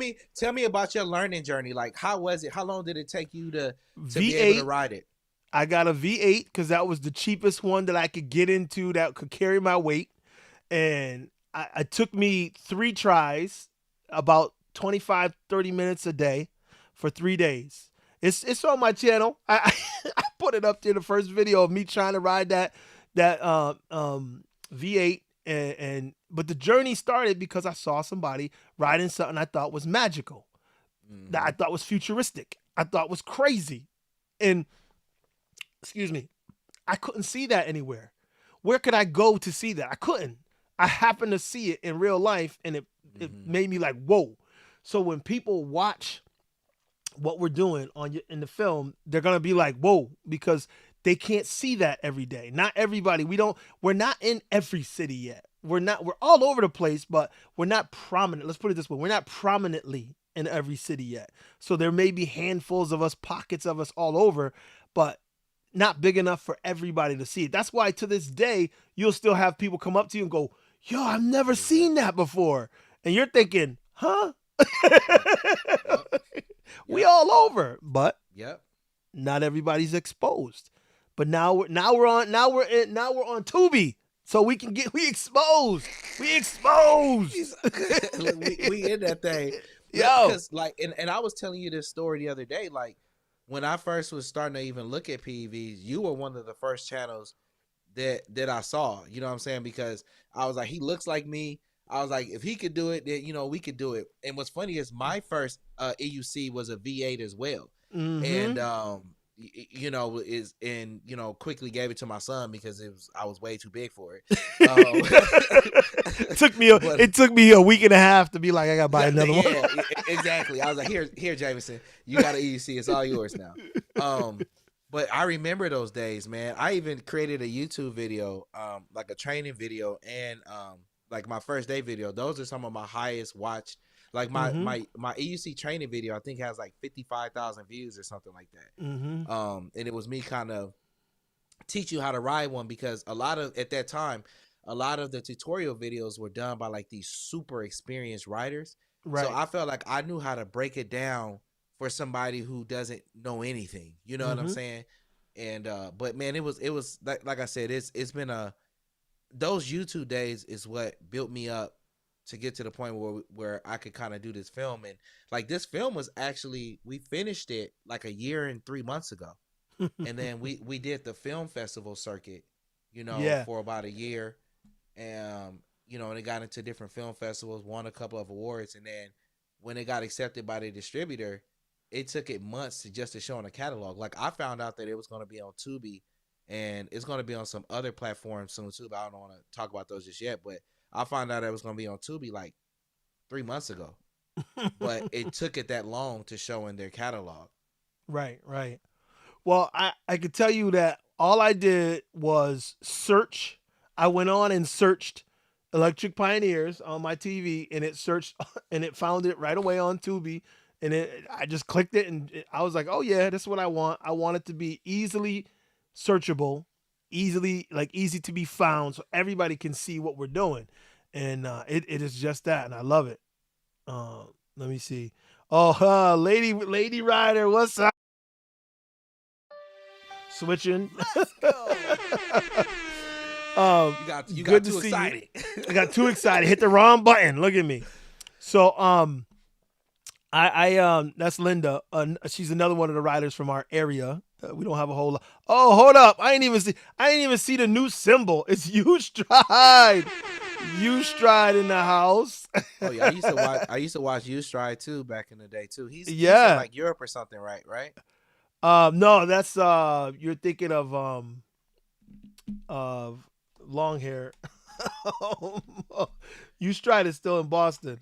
me about your learning journey. Like, how was it? How long did it take you to be able to ride it? I got a V8 because that was the cheapest one that I could get into that could carry my weight. And it took me 3 tries, about 25, 30 minutes a day for 3 days. It's on my channel. I put it up there, the first video of me trying to ride that V8. But the journey started because I saw somebody riding something I thought was magical, that I thought was futuristic, I thought was crazy. And, excuse me, I couldn't see that anywhere. Where could I go to see that? I couldn't. I happened to see it in real life, and it made me like, whoa. So when people watch what we're doing in the film, they're going to be like, whoa, because they can't see that every day. Not everybody. We're not in every city yet. we're all over the place, but we're not prominent. Let's put it this way: we're not prominently in every city yet. So there may be handfuls of us, pockets of us all over, but not big enough for everybody to see it. That's why to this day you'll still have people come up to you and go, "Yo, I've never seen that before," and you're thinking, "Huh?" Yep. Yep. We Yep. all over, but Yep. not everybody's exposed. But now we're on Tubi, so we exposed. We exposed. Look, we in that thing. Yo. Because like, and I was telling you this story the other day. Like, when I first was starting to even look at PEVs, you were one of the first channels that I saw. You know what I'm saying? Because I was like, he looks like me. I was like, if he could do it, then we could do it. And what's funny is my first EUC was a V8 as well, and quickly gave it to my son because I was way too big for it. It took me a week and a half to be like, I gotta buy another one. Yeah, exactly. I was like, here, Jameson, you got an EUC. It's all yours now. But I remember those days, man. I even created a YouTube video, like a training video, and like my first day video. Those are some of my highest watch. Like my EUC training video, I think has like 55,000 views or something like that. And it was me kind of teach you how to ride one, because at that time, a lot of the tutorial videos were done by like these super experienced riders. Right. So I felt like I knew how to break it down for somebody who doesn't know anything. You know what I'm saying? And but man, it was like I said, it's been those YouTube days is what built me up to get to the point where I could kind of do this film. And like, this film was actually, we finished it like a year and 3 months ago. And then we did the film festival circuit, for about a year. And and it got into different film festivals, won a couple of awards. And then when it got accepted by the distributor, it took it months to show in a catalog. Like, I found out that it was going to be on Tubi, and it's going to be on some other platforms soon too, but I don't want to talk about those just yet. But I found out it was going to be on Tubi like 3 months ago. But it took it that long to show in their catalog. Right. Well, I could tell you that all I did was search. I went on and searched Electric Pioneers on my TV, and it searched and it found it right away on Tubi. And I just clicked it, and I was like, oh yeah, this is what I want. I want it to be easily searchable, easy to be found, so everybody can see what we're doing. And it is just that, and I love it. Let me see. Oh, Lady Rider, what's up? Switching. Let's go. You got too excited. I got too excited. Hit the wrong button. Look at me. So I that's Linda. She's another one of the riders from our area. We don't have a whole lot. Oh, hold up. I didn't even see the new symbol. It's U Stride. U Stride in the house. Oh yeah, I used to watch U Stride too back in the day too. He's from like Europe or something, right? No, that's you're thinking of long hair. U Stride is still in Boston.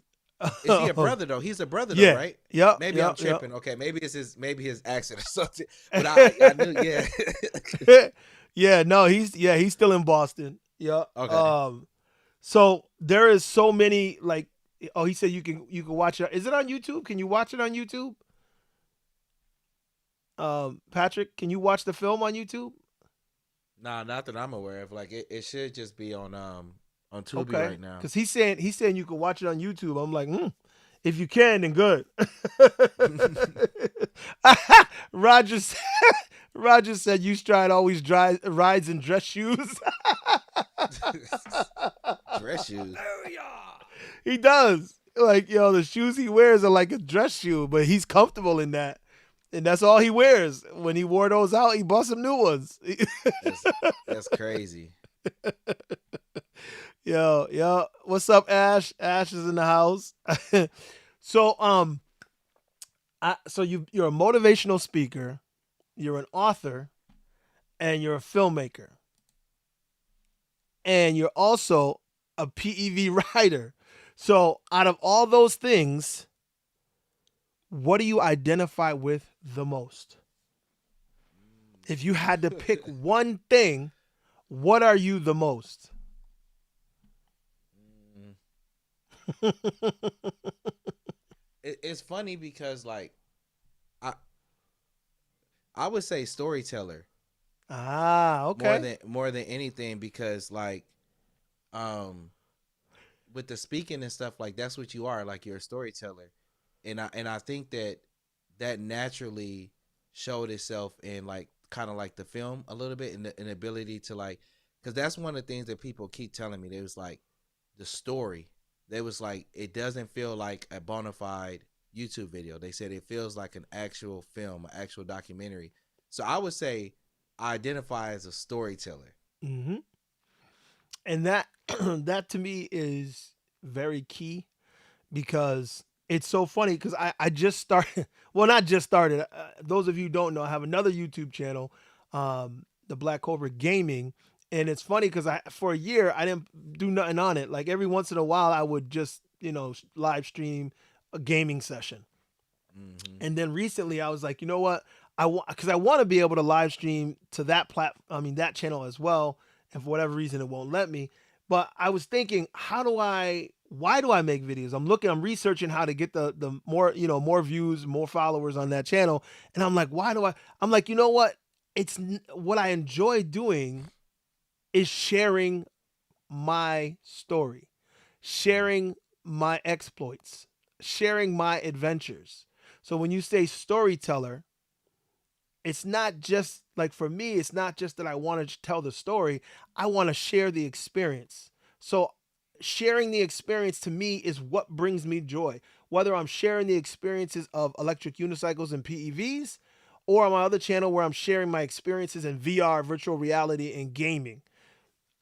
Is he a brother though? He's a brother though, right? Yeah. Maybe I'm tripping. Okay, maybe it's his accent or something. But I knew, yeah. Yeah, no, he's still in Boston. Yeah. Okay. So there is so many, like, oh, he said you can watch it. Is it on YouTube? Can you watch it on YouTube? Patrick, can you watch the film on YouTube? Nah, not that I'm aware of. Like, it should just be on Tubi right now. Because he's saying you can watch it on YouTube. I'm like, if you can, then good. Roger said U Stride always rides in dress shoes. Dress shoes. Oh yeah. He does. Like, the shoes he wears are like a dress shoe, but he's comfortable in that. And that's all he wears. When he wore those out, he bought some new ones. That's crazy. Yo. What's up, Ash? Ash is in the house. So, you're a motivational speaker, you're an author, and you're a filmmaker. And you're also a PEV rider. So, out of all those things, what do you identify with the most? If you had to pick one thing, what are you the most? It's funny because like I I would say storyteller Ah, okay. more than anything because like um with the speaking and stuff like that's what you are, like you're a storyteller. And I think that that naturally showed itself in like kind of like the film a little bit, and the ability to like, because that's one of the things that people keep telling me. They was like the story, they was like it doesn't feel like a bona fide YouTube video. They said it feels like an actual film, an actual documentary. So I would say I identify as a storyteller. Hmm. And that that to me is very key because it's so funny because I just started well, not just started, those of you who don't know, I have another YouTube channel, the Black Cobra Gaming. And it's funny because I for a year I didn't do nothing on it. Like every once in a while I would just live stream a gaming session. Hmm. And then recently I was like, you know what, I want, because I want to be able to live stream to that that channel as well. And for whatever reason it won't let me. But I was thinking, why do I make videos? I'm researching how to get the more, more views, more followers on that channel. And I'm like, why do I, I'm like, you know what? What I enjoy doing is sharing my story, sharing my exploits, sharing my adventures. So when you say storyteller, it's not just like, for me, it's not just that I want to tell the story, I want to share the experience. So sharing the experience to me is what brings me joy. Whether I'm sharing the experiences of electric unicycles and PEVs, or on my other channel where I'm sharing my experiences in VR, virtual reality, and gaming.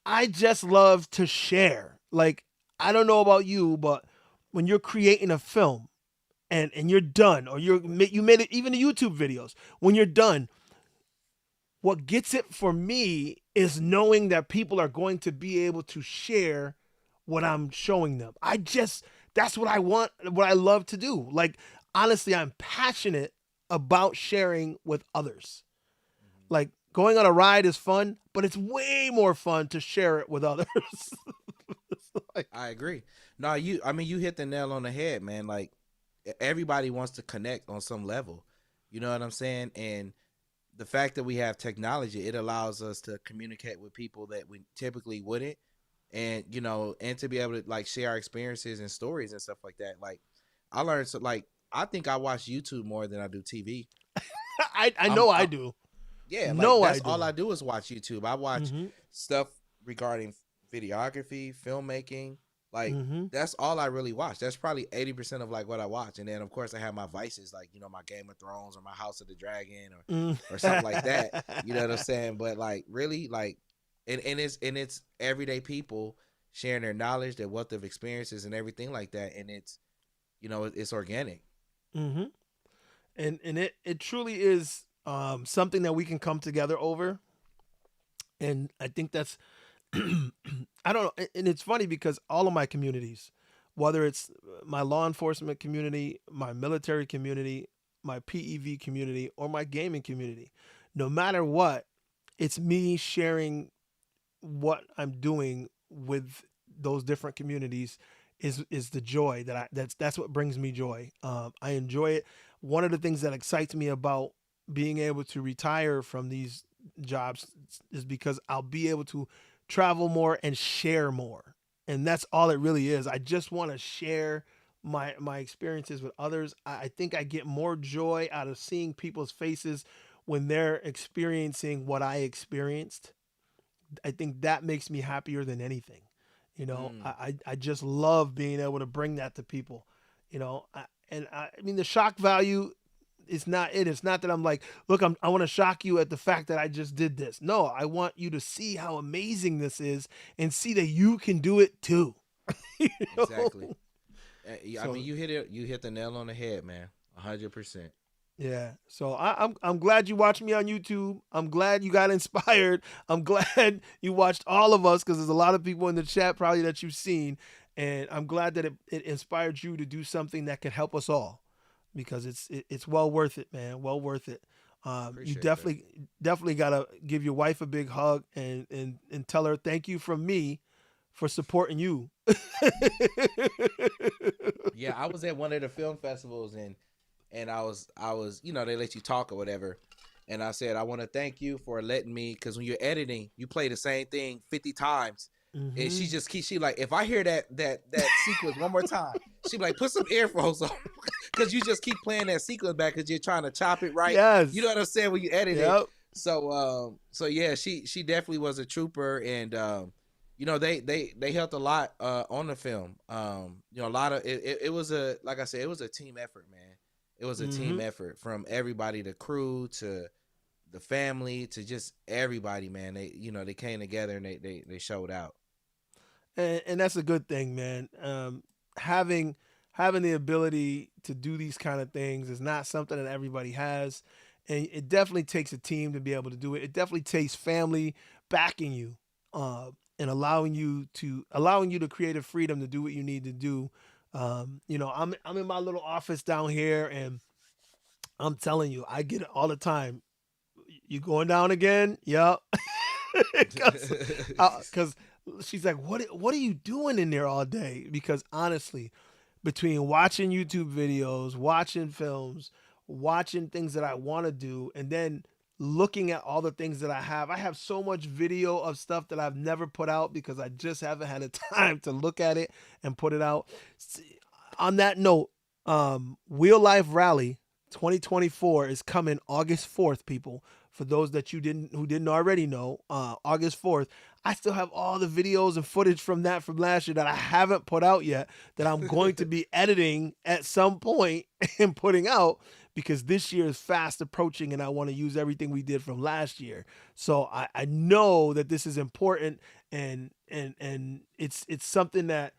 I just love to share. Like, I don't know about you, but when you're creating a film and you're done, or you made it, even the YouTube videos, when you're done, what gets it for me is knowing that people are going to be able to share what I'm showing them. That's what I want, what I love to do. Like, honestly, I'm passionate about sharing with others. Like, going on a ride is fun, but it's way more fun to share it with others. Like, I agree. No, I mean, you hit the nail on the head, man. Like, everybody wants to connect on some level. You know what I'm saying? And the fact that we have technology, it allows us to communicate with people that we typically wouldn't. And, and to be able to like share our experiences and stories and stuff like that. Like, I learned, so like, I think I watch YouTube more than I do TV. I I'm, know I, I do. yeah, like No, I that's all do. I do is watch YouTube. I watch Mm-hmm. stuff regarding videography, filmmaking. Like, Mm-hmm. that's all I really watch. That's probably 80% of like what I watch. And then of course I have my vices, like, my Game of Thrones or my House of the Dragon, Mm. or something like that. You know what I'm saying? But like really, like, and it's everyday people sharing their knowledge, their wealth of experiences and everything like that. And it's organic. Mm-hmm. And it truly is, something that we can come together over. And I think that's I don't know. And it's funny because all of my communities, whether it's my law enforcement community, my military community, my PEV community, or my gaming community, no matter what, it's me sharing what I'm doing with those different communities. Is the joy that's what brings me joy. I enjoy it. One of the things that excites me about being able to retire from these jobs is because I'll be able to travel more and share more. And that's all it really is. I just want to share my experiences with others. I think I get more joy out of seeing people's faces when they're experiencing what I experienced. I think that makes me happier than anything. Mm. I just love being able to bring that to people. I mean, the shock value is not it. It's not that I'm like, look, I want to shock you at the fact that I just did this. No, I want you to see how amazing this is and see that you can do it too. you know? Exactly. Yeah, I mean, So you hit the nail on the head, man. 100%. yeah. So I'm glad you watched me on YouTube. I'm glad you got inspired. I'm glad you watched all of us because there's a lot of people in the chat probably that you've seen. And I'm glad that it inspired you to do something that can help us all because it's well worth it, man. Well worth it. You Appreciate that. definitely gotta give your wife a big hug and tell her thank you from me for supporting you. Yeah, I was at one of the film festivals, and I was they let you talk or whatever, and I said I want to thank you for letting me, because when you're editing, you play the same thing 50 times, and Hmm. she like, if I hear that sequence one more time, she be like, put some earphones on, because you just keep playing that sequence back because you're trying to chop it right. You know Yes. what I'm saying, when you edit it. Yep. So yeah, she definitely was a trooper, and they helped a lot on the film. A lot of it was a, like I said, it was a team effort, man. It was a team Hmm. effort from everybody, the crew to the family to just everybody, man. They came together and they showed out. And that's a good thing, man. Having having the ability to do these kind of things is not something that everybody has, and it definitely takes a team to be able to do it. It definitely takes family backing you, and allowing you the creative freedom to do what you need to do. I'm in my little office down here, and I'm telling you, I get it all the time. You going down again? Yep. Because she's like, what are you doing in there all day? Because honestly, between watching YouTube videos, watching films, watching things that I want to do, and then looking at all the things that I have so much video of stuff that I've never put out because I just haven't had the time to look at it and put it out. On that note, Wheel Life Rally 2024 is coming August 4th, people. For those that who didn't already know, August 4th. I still have all the videos and footage from last year that I haven't put out yet, that I'm going to be editing at some point and putting out, because this year is fast approaching and I want to use everything we did from last year. So I know that this is important, and it's something that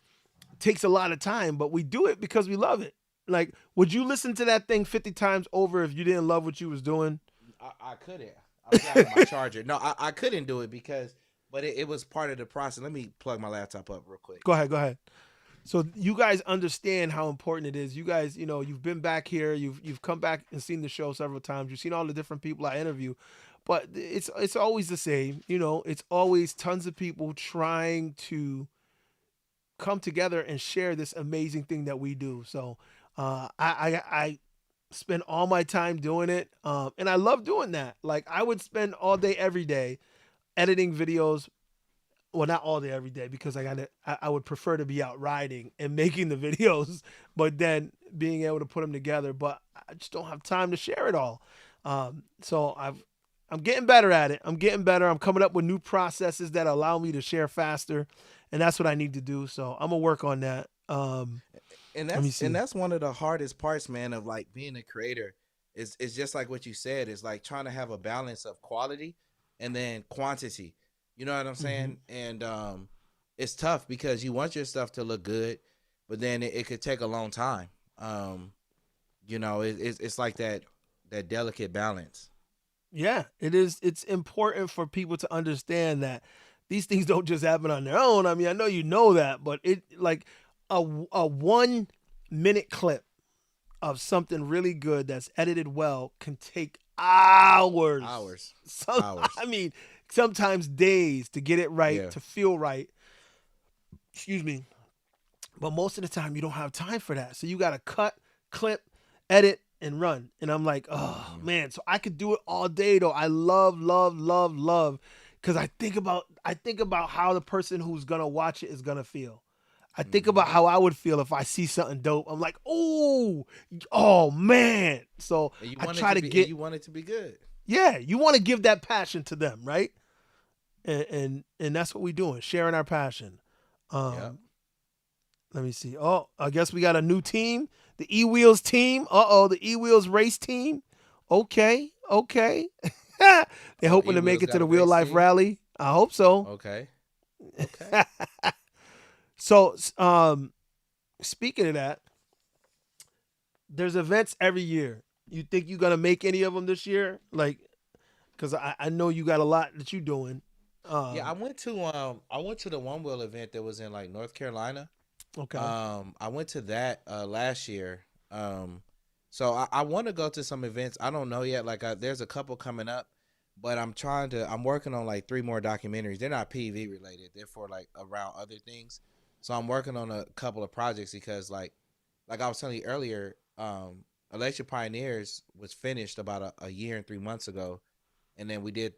takes a lot of time, but we do it because we love it. Like, would you listen to that thing 50 times over if you didn't love what you was doing? I couldn't. I'm driving my charger. No, I couldn't do it because, but it was part of the process. Let me plug my laptop up real quick. Go ahead, go ahead. So you guys understand how important it is. You guys, you've been back here, you've come back and seen the show several times. You've seen all the different people I interview, but it's always the same. It's always tons of people trying to come together and share this amazing thing that we do. So I spend all my time doing it, and I love doing that. Like, I would spend all day every day editing videos. Well, not all day every day, because I would prefer to be out riding and making the videos, but then being able to put them together. But I just don't have time to share it all. So I'm getting better at it. I'm getting better. I'm coming up with new processes that allow me to share faster, and that's what I need to do. So I'm gonna work on that. and Let me that's and see. that's one of the hardest parts, man, of like being a creator. Is just like what you said. It's like trying to have a balance of quality and then quantity. You know what I'm Hmm. saying? And it's tough because you want your stuff to look good, but then it could take a long time. Um, it's like that delicate balance. Yeah, it is. It's important for people to understand that these things don't just happen on their own. I mean, I know you know that, but it, like, a 1 minute clip of something really good that's edited well can take hours. Hours, So hours. I mean, sometimes days to get it right, Yeah. to feel right. Excuse me. But most of the time you don't have time for that. So you got to cut, clip, edit, and run. And I'm like, oh Mhm. man. So I could do it all day though. I love, love, love, love. Cause I think about how the person who's gonna watch it is gonna feel. I think Mhm. about how I would feel if I see something dope. I'm like, oh man. So And you I want it try to to be, and get, you want it to be good. yeah, you want to give that passion to them, right? And that's what we're doing, sharing our passion. Yep. Um, Let me see. Oh, I guess we got a new team. The E Wheels team. Uh-oh, the E Wheels race team. Okay, okay. They're Oh, hoping E to make Wheels it to got the a real race life team. rally. I hope so. Okay. Okay. So, speaking of that, there's events every year. You think you're gonna make any of them this year? Like, because I know you got a lot that you're doing. Yeah, Um, I went to the One Wheel event that was in like North Carolina. okay. I went to that last year. So I want to go to some events. I don't know yet. Like, there's a couple coming up, but I'm working on like three more documentaries. They're not PV related. They're for like around other things. So I'm working on a couple of projects because like I was telling you earlier, Electric Pioneers was finished about a year and 3 months ago, and then we did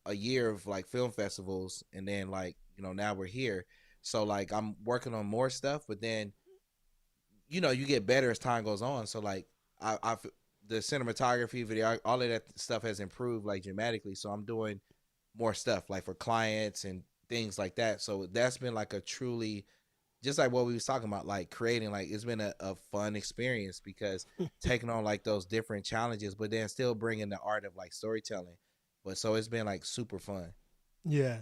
a year of like film festivals, and then like now we're here. So like I'm working on more stuff, but then you get better as time goes on. So like I the cinematography, video, all of that stuff has improved like dramatically. So I'm doing more stuff like for clients and things like that. So that's been like a truly, just like what we was talking about, like creating, like it's been a fun experience because taking on like those different challenges, but then still bringing the art of like storytelling. But so it's been like super fun. Yeah.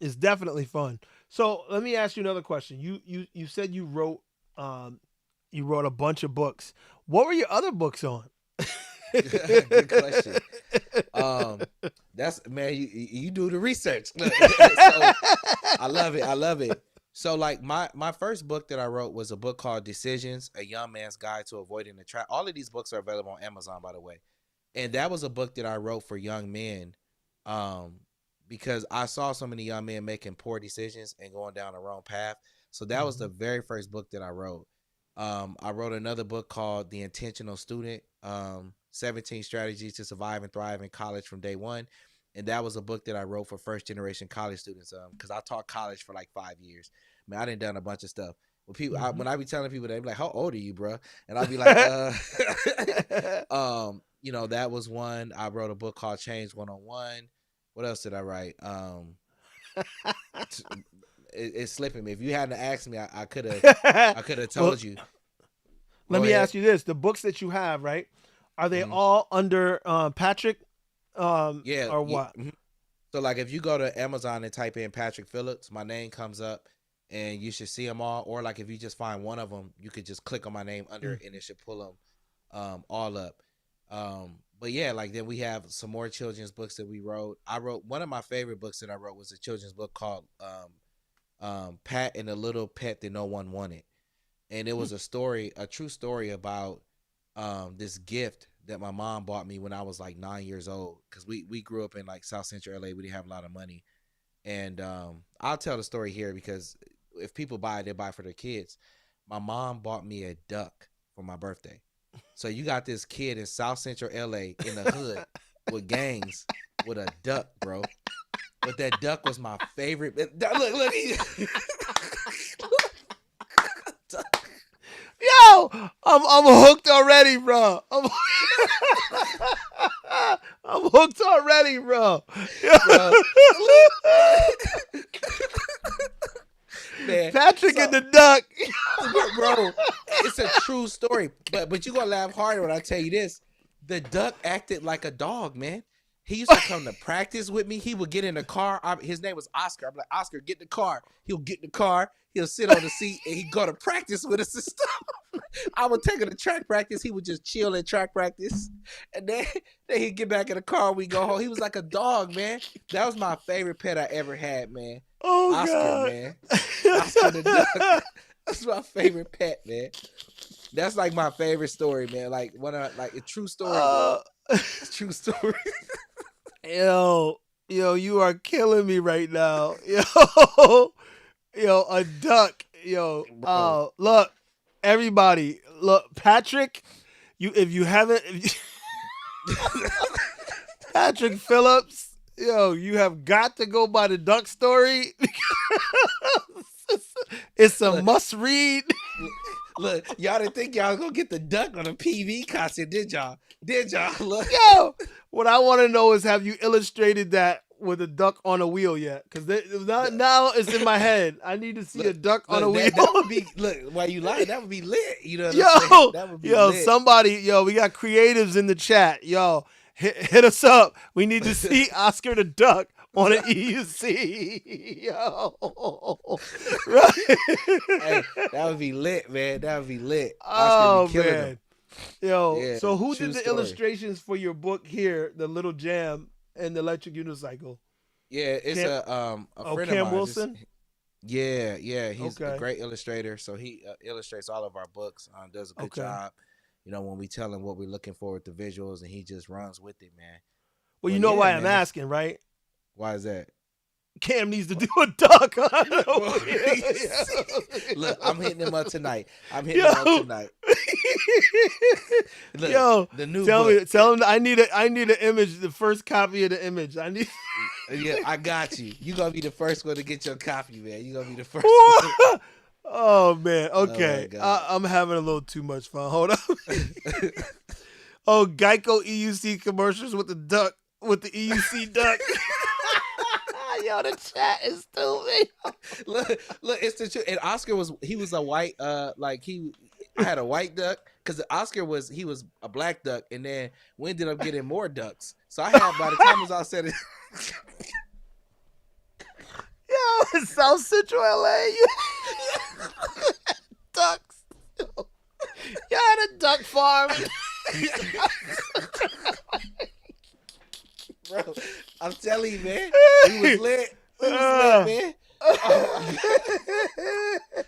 It's definitely fun. So let me ask you another question. You said you wrote a bunch of books. What were your other books on? Good question. Um, that's man, you do the research. So I love it. I love it. So like my first book that I wrote was a book called Decisions: A Young Man's Guide to Avoiding the Trap. All of these books are available on Amazon, by the way. And that was a book that I wrote for young men, um, because I saw so many young men making poor decisions and going down the wrong path. So that was the Mhm. very first book that I wrote. I wrote another book called The Intentional Student, 17 Strategies to Survive and Thrive in College from Day One. And that was a book that I wrote for first generation college students, because I taught college for like 5 years. Man, I done a bunch of stuff. Mhm. When I be telling people, they be like, "How old are you, bro?" And I'll be like, that was one. I wrote a book called Change 101. What else did I write? T- it's slipping me. If you hadn't asked me, I could have Well, told you. let Go me ahead. ask you this: the books that you have, right? Are they Hmm. all under Patrick, Yeah, or yeah. what? Mhm. So like, if you go to Amazon and type in Patrick Phillips, my name comes up, and you should see them all. Or like, if you just find one of them, you could just click on my name under Mm. it, and it should pull them all up. But yeah, like then we have some more children's books that we wrote. I wrote one of my favorite books that I wrote was a children's book called Pat and the Little Pet That No One Wanted. And it was a story, a true story about this gift that my mom bought me when I was like 9 years old. Because we grew up in like South Central LA. We didn't have a lot of money. And I'll tell the story here because if people buy it, they buy it for their kids. My mom bought me a duck for my birthday. So you got this kid in South Central LA in the hood with gangs with a duck, bro. But that duck was my favorite. Look, Yo, I'm hooked already, bro. I'm hooked already, bro. bro. Man, Patrick and so the Duck. bro, it's a true story. But you gonna laugh harder when I tell you this. The duck acted like a dog, man. He used to come to practice with me. He would get in the car. His name was Oscar. I'm like, Oscar, get in the car. He'll get in the car. He'll sit on the seat and he'd go to practice with us and stuff. I would take him to track practice. He would just chill in track practice. And then he'd get back in the car. We go home. He was like a dog, man. That was my favorite pet I ever had, man. Oh Oscar, God. man. Oscar the duck. That's my favorite pet, man. That's like my favorite story, man. Like like a true story, bro. uh, It's a true story. yo, yo, you are killing me right now. Yo, yo, a duck. Yo, Bro. look, everybody, look, Patrick. If you haven't, Patrick Phillips. Yo, you have got to go by the duck story. It's a look, must read. look, y'all didn't think y'all was gonna get the duck on a PV costume, did y'all? Did y'all? Look. Yo, what I want to know is, have you illustrated that with a duck on a wheel yet? Because now it's in my head. I need to see a Look, duck on a look, wheel. that would be look. Why you lying? That would be lit. You know what I'm saying? Yo, That would be yo, lit. somebody, yo, we got creatives in the chat. Yo, hit us up. We need to see Oscar the Duck on an EUC. Yo, right? Hey, that would be lit, man. That would be lit. Oscar be Oh killing them. man, yo. Yeah, So who did true the story. illustrations for your book here, the Little Jam and the Electric Unicycle? Yeah, it's Cam, a oh, friend of Cam mine. Wilson. Yeah, he's a Okay, great illustrator. So he illustrates all of our books. Does a good okay. job. When we tell him what we're looking for with the visuals, and he just runs with it, man. Well, you But know yeah, why I'm man, asking, right? why is that? Cam needs to do a duck. Bro, look, I'm hitting him up tonight. I'm hitting him up Yo, tonight. Look, yo, the new tell book. me, tell him I need an image, the first copy of the image. I need. Yeah, I got you. You gonna be the first one to get your copy, man. You gonna be the first one. Oh man, Oh my okay. god. I'm having a little too much fun. Hold up. Oh, Geico EUC commercials with the duck, with the EUC duck. Yo, the chat is stupid. Look, it's the truth. And Oscar he was a white I had a white duck because Oscar was a black duck, and then we ended up getting more ducks. So I had by the time it was all said, Yo, it's South Central LA. Ducks. You had a duck farm. bro, I'm telling you, man, we was lit. We was lit, man.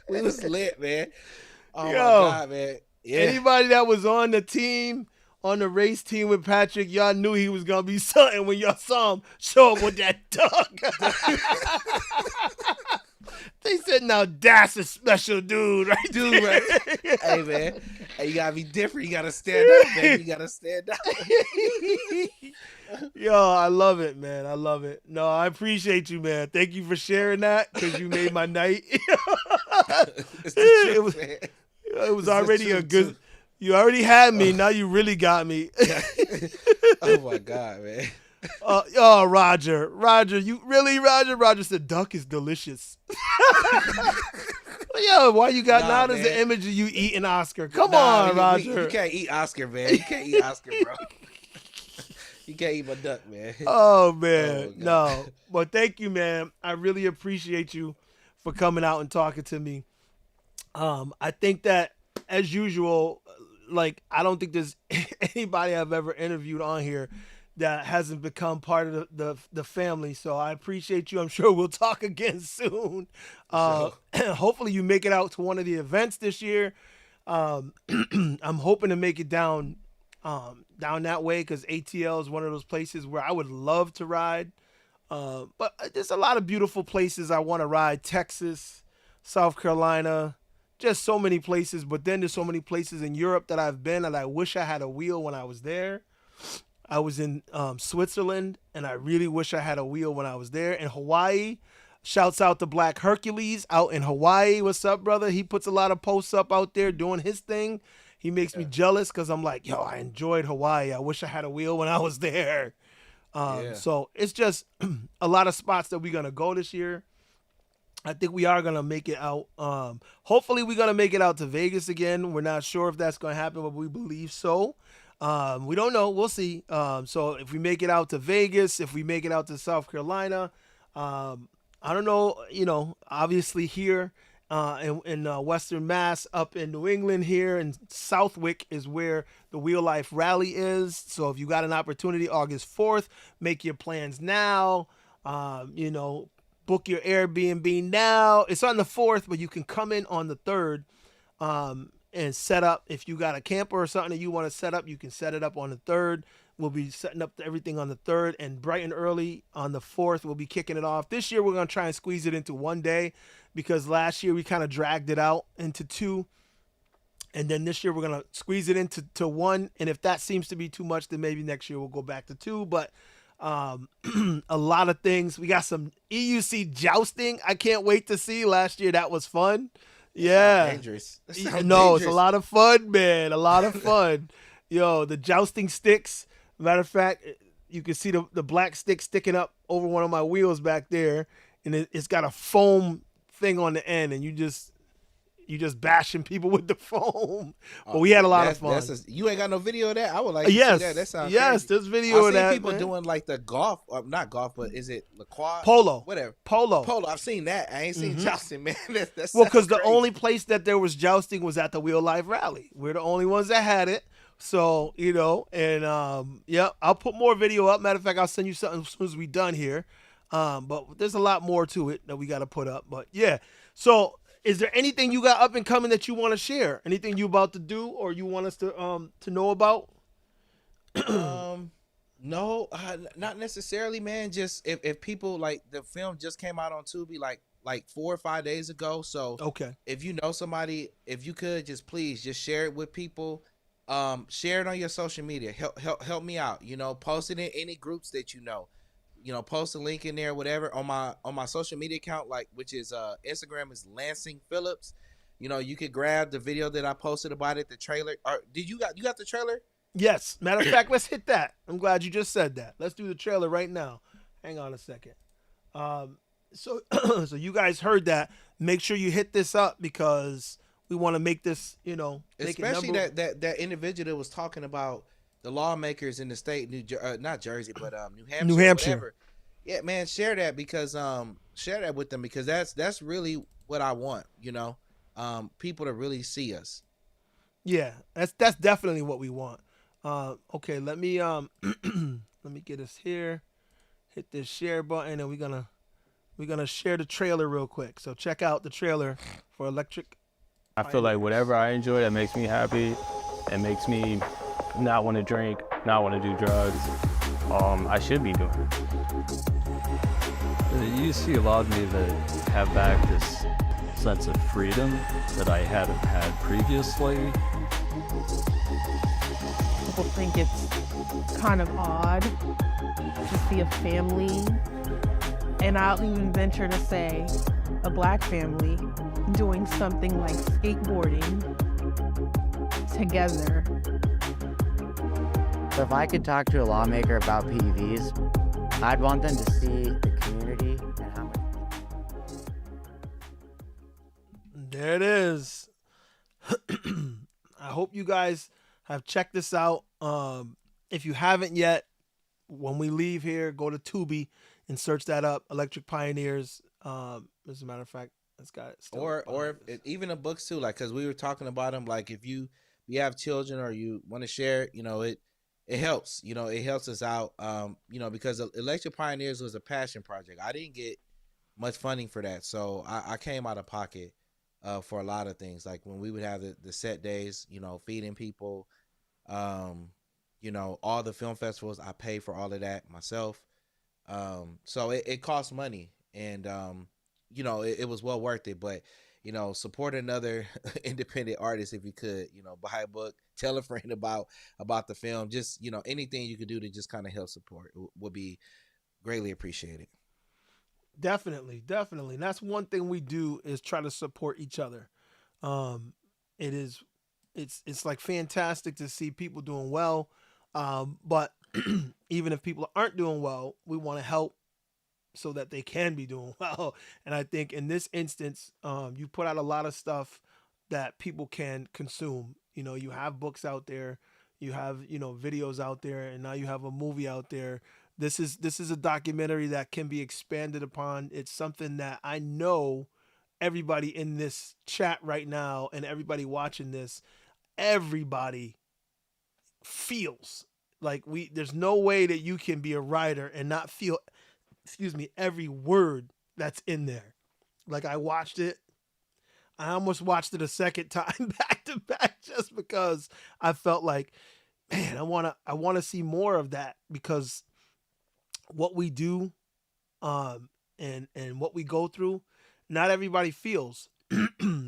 We was lit, man. Oh Yo, my god, man. Yeah. Anybody that was on the team, on the race team with Patrick, y'all knew he was gonna be something when y'all saw him show up with that duck. They said, "Now that's a special dude, right?" Dude, right? Hey, man. Hey, you gotta be different. You gotta stand up, man. You gotta stand up. Yo, I love it, man. I love it. No, I appreciate you, man. Thank you for sharing that because you made my night. It's the truth, man. It was It's the already a truth, good. too. You already had me. Now you really got me. Oh my god, man. Oh, Roger, you really, Roger? Roger said, "Duck is delicious." Yo, why you got now? There's an image of you eating Oscar. Come on, Roger. You can't eat Oscar, man. You can't eat Oscar, bro. You can't eat my duck, man. Oh man, Oh, no. But thank you, man. I really appreciate you for coming out and talking to me. I think that as usual, like I don't think there's anybody I've ever interviewed on here that hasn't become part of the family. So I appreciate you. I'm sure we'll talk again soon. Hopefully you make it out to one of the events this year. I'm hoping to make it down that way because ATL is one of those places where I would love to ride. But there's a lot of beautiful places I want to ride. Texas, South Carolina, just so many places. But then there's so many places in Europe that I've been and I wish I had a wheel when I was there. I was in Switzerland and I really wish I had a wheel when I was there. In Hawaii, shouts out to Black Hercules out in Hawaii. What's up, brother? He puts a lot of posts up out there doing his thing. He makes me jealous because I'm like, yo, I enjoyed Hawaii. I wish I had a wheel when I was there. So it's just a lot of spots that we're going to go this year. I think we are going to make it out. Hopefully we're going to make it out to Vegas again. We're not sure if that's going to happen, but we believe so. We don't know. We'll see. So if we make it out to Vegas, if we make it out to South Carolina, I don't know, obviously here in Western Mass, up in New England here, and Southwick is where the Wheel Life Rally is. So if you got an opportunity, August 4th, make your plans now. Book your Airbnb now. It's on the 4th, but you can come in on the 3rd and set up. If you got a camper or something that you want to set up, you can set it up on the 3rd. We'll be setting up everything on the 3rd, and bright and early on the 4th, we'll be kicking it off. This year, we're going to try and squeeze it into one day because last year we kind of dragged it out into 2. And then this year, we're going to squeeze it into 1. And if that seems to be too much, then maybe next year we'll go back to 2. But a lot of things. We got some EUC jousting. I can't wait to see. Last year, that was fun. Yeah. Dangerous. No, it's a lot of fun, man. A lot of fun. Yo, the jousting sticks. Matter of fact, you can see the black stick sticking up over one of my wheels back there, and it's got a foam thing on the end, and you just bashing people with the foam. But we had a lot of fun. You ain't got no video of that? I would like to yes, see that. That sounds yes. crazy. There's video of that. I've seen people man. doing like the golf, not golf, but is it the quad? Polo, whatever. Polo. I've seen that. I ain't seen jousting, man. That's well, because the only place that there was jousting was at the Wheel Life Rally. We're the only ones that had it. So, I'll put more video up. Matter of fact, I'll send you something as soon as we're done here. But there's a lot more to it that we got to put up. But yeah. So is there anything you got up and coming that you want to share? Anything you about to do or you want us to know about? No, not necessarily, man. Just if people like the film just came out on Tubi like 4 or 5 days ago. So Okay. if you know somebody, if you could just please just share it with people. Share it on your social media. Help me out. You know, post it in any groups that you know. You know, post a link in there, whatever, on my social media account, like which is Instagram is Lansing Phillips. You know, you could grab the video that I posted about it, the trailer. Or did you got the trailer? Yes. Matter of fact, let's hit that. I'm glad you just said that. Let's do the trailer right now. Hang on a second. Um, so so you guys heard that. Make sure you hit this up because we want to make this, make it Especially number that individual that was talking about the lawmakers in the state, not Jersey, but New New Hampshire or Hampshire. whatever. Yeah, man, share that because share that with them because that's really what I want. You know, people to really see us. Yeah, that's definitely what we want. Okay, let me let me get us here. Hit this share button, and we're gonna share the trailer real quick. So check out the trailer for Electric I feel like Pioneers. whatever I enjoy that makes me happy, it makes me not want to drink, not want to do drugs. I should be doing. You see a lot of me that have back this sense of freedom that I hadn't had previously. People think it's kind of odd to see a family, and I'll even venture to say a black family doing something like skateboarding together. So if I could talk to a lawmaker about PEVs, I'd want them to see the community and how much. There it is. I hope you guys have checked this out. If you haven't yet, when we leave here, go to Tubi and search that up. Electric Pioneers. As a matter of fact, it's got it still Or even the books too, like because we were talking about them. Like if you have children or you want to share, you know it helps. You know it helps us out. You know because Electric Pioneers was a passion project. I didn't get much funding for that, so I came out of pocket for a lot of things. Like when we would have the set days, you know, feeding people, you know, all the film festivals, I pay for all of that myself. So it costs money, and you know, it was well worth it. But you know, support another independent artist if you could. You know, buy a book, tell a friend about the film. Just you know, anything you could do to just kind of help support would be greatly appreciated. Definitely, definitely. And that's one thing we do is try to support each other. Um, it is, it's like fantastic to see people doing well. But even if people aren't doing well, we want to help so that they can be doing well. And I think in this instance, you put out a lot of stuff that people can consume. You have books out there, you have videos out there, and now you have a movie out there. This is a documentary that can be expanded upon. It's something that I know everybody in this chat right now and everybody watching this, everybody feels like there's no way that you can be a writer and not feel, excuse me, every word that's in there. Like I watched it, I almost watched it a second time back to back just because I felt like, man, I want to see more of that because what we do, and what we go through, not everybody feels,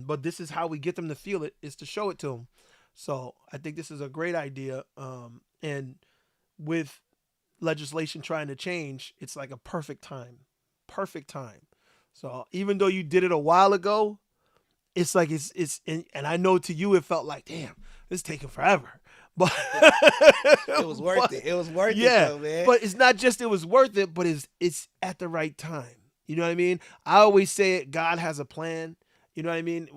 but this is how we get them to feel it, is to show it to them. So I think this is a great idea, and with legislation trying to change, it's like a perfect time. So even though you did it a while ago, it's like and I know to you it felt like, damn, this is taking forever. But It was worth it. It was worth it, yeah, though, man. but it's not just it was worth it, but it's at the right time. You know what I mean? I always say it. God has a plan. You know what I mean?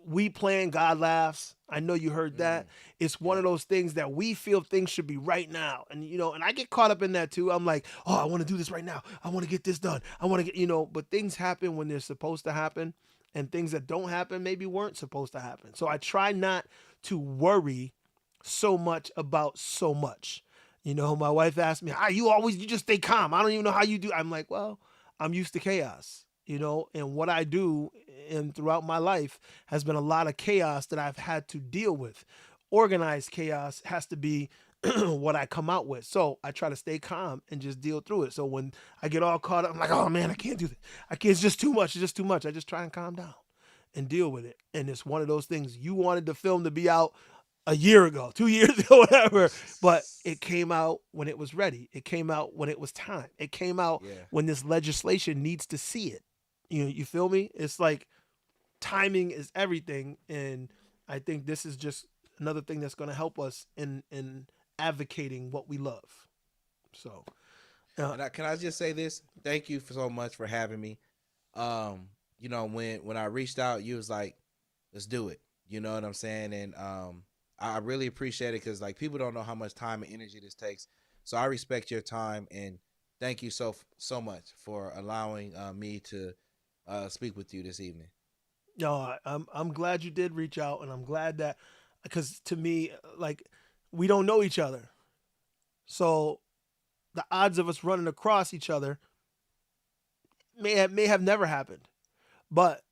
We plan, God laughs. I know you heard that. It's one of those things that we feel things should be right now, and and I get caught up in that too. I'm like, oh, I want to do this right now. I want to get this done. I want to get but things happen when they're supposed to happen, and things that don't happen maybe weren't supposed to happen. So I try not to worry so much about so much. My wife asked me, how you just stay calm. I don't even know how you do. I'm like, well, I'm used to chaos, and what I do and throughout my life has been a lot of chaos that I've had to deal with. Organized chaos has to be what I come out with. So I try to stay calm and just deal through it. So when I get all caught up, I'm like, oh man, I can't do this. I can't. It's just too much. It's just too much. I just try and calm down and deal with it. And it's one of those things. You wanted the film to be out a year ago, 2 years ago, whatever, but it came out when it was ready. It came out when it was time. It came out when this legislation needs to see it. You feel me? It's like timing is everything, and I think this is just another thing that's going to help us in advocating what we love. So, can I just say this? Thank you so much for having me. You know, when I reached out, you was like, let's do it. You know what I'm saying? And I really appreciate it, because like people don't know how much time and energy this takes. So I respect your time, and thank you so much for allowing me to speak with you this evening. No, I'm glad you did reach out, and I'm glad that, because to me, like, we don't know each other, so the odds of us running across each other may have never happened, but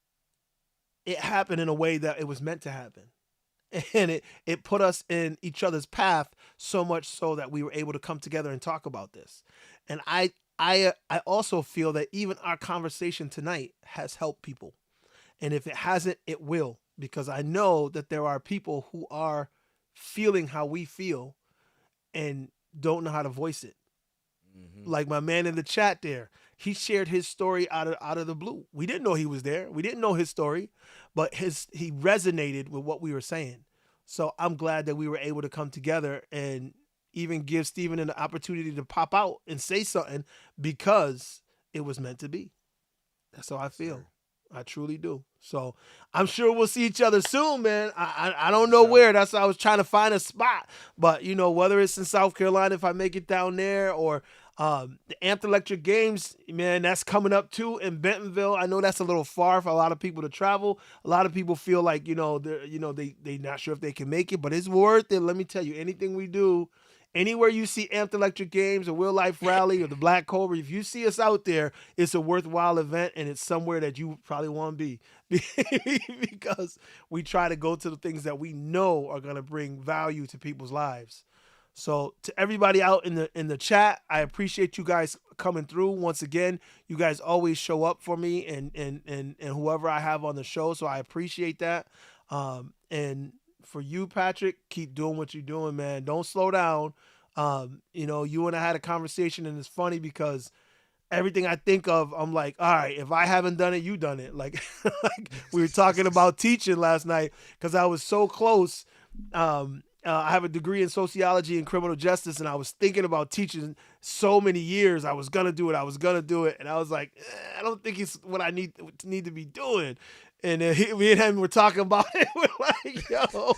it happened in a way that it was meant to happen. And it put us in each other's path so much so that we were able to come together and talk about this. And I also feel that even our conversation tonight has helped people. And if it hasn't, it will, because I know that there are people who are feeling how we feel and don't know how to voice it. Mm-hmm. Like my man in the chat there, he shared his story out of the blue. We didn't know he was there. We didn't know his story, but he resonated with what we were saying. So I'm glad that we were able to come together and even give Steven an opportunity to pop out and say something, because it was meant to be. That's how I feel. Sure. I truly do. So I'm sure we'll see each other soon, man. I don't know where. That's why I was trying to find a spot. But, you know, whether it's in South Carolina, if I make it down there, or the Amped Electric Games, man, that's coming up too in Bentonville. I know that's a little far for a lot of people to travel. A lot of people feel like, they're not sure if they can make it, but it's worth it. Let me tell you, anything we do, anywhere you see Amped Electric Games or Real Life Rally or the Black Cobra, if you see us out there, it's a worthwhile event, and it's somewhere that you probably want to be because we try to go to the things that we know are going to bring value to people's lives. So to everybody out in the chat, I appreciate you guys coming through. Once again, you guys always show up for me and whoever I have on the show, so I appreciate that. And for you, Patrick, keep doing what you're doing, man. Don't slow down. You and I had a conversation, and it's funny because everything I think of, I'm like, all right, if I haven't done it, you done it. Like, like we were talking about teaching last night, because I was so close. I have a degree in sociology and criminal justice, and I was thinking about teaching so many years. I was going to do it. And I was like, I don't think it's what I need to be doing. And me and him were talking about it. We're like,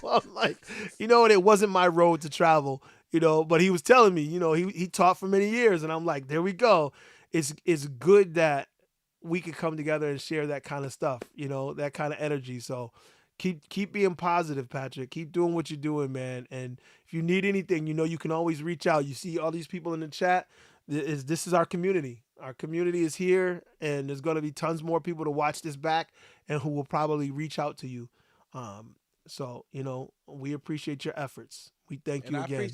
I'm like, and it wasn't my road to travel, but he was telling me, he taught for many years. And I'm like, there we go. It's good that we could come together and share that kind of stuff, that kind of energy. So keep being positive, Patrick. Keep doing what you're doing, man. And if you need anything, you can always reach out. You see all these people in the chat. This is our community. Our community is here, and there's going to be tons more people to watch this back and who will probably reach out to you. So, we appreciate your efforts. We thank you again.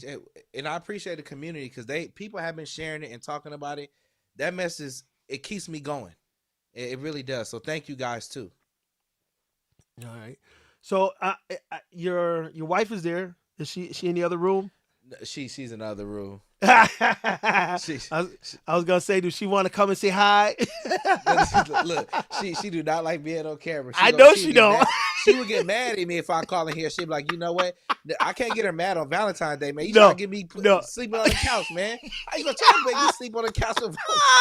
I appreciate the community, because people have been sharing it and talking about it. That message, it keeps me going. It really does. So thank you guys too. All right. So your wife is there. Is she in the other room? She's in the other room. I was gonna say, does she want to come and say hi? Look, she do not like being on camera. I know she don't. She would get mad at me if I call in here. She'd be like, you know what? I can't get her mad on Valentine's Day, man. You trying to get me sleeping on the couch, man. How you gonna try to make me sleep on the couch on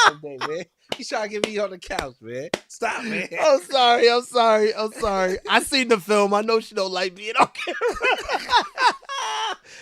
Valentine's Day, man? You trying to get me on the couch, man. Stop, man. I'm sorry. I seen the film. I know she don't like being on camera.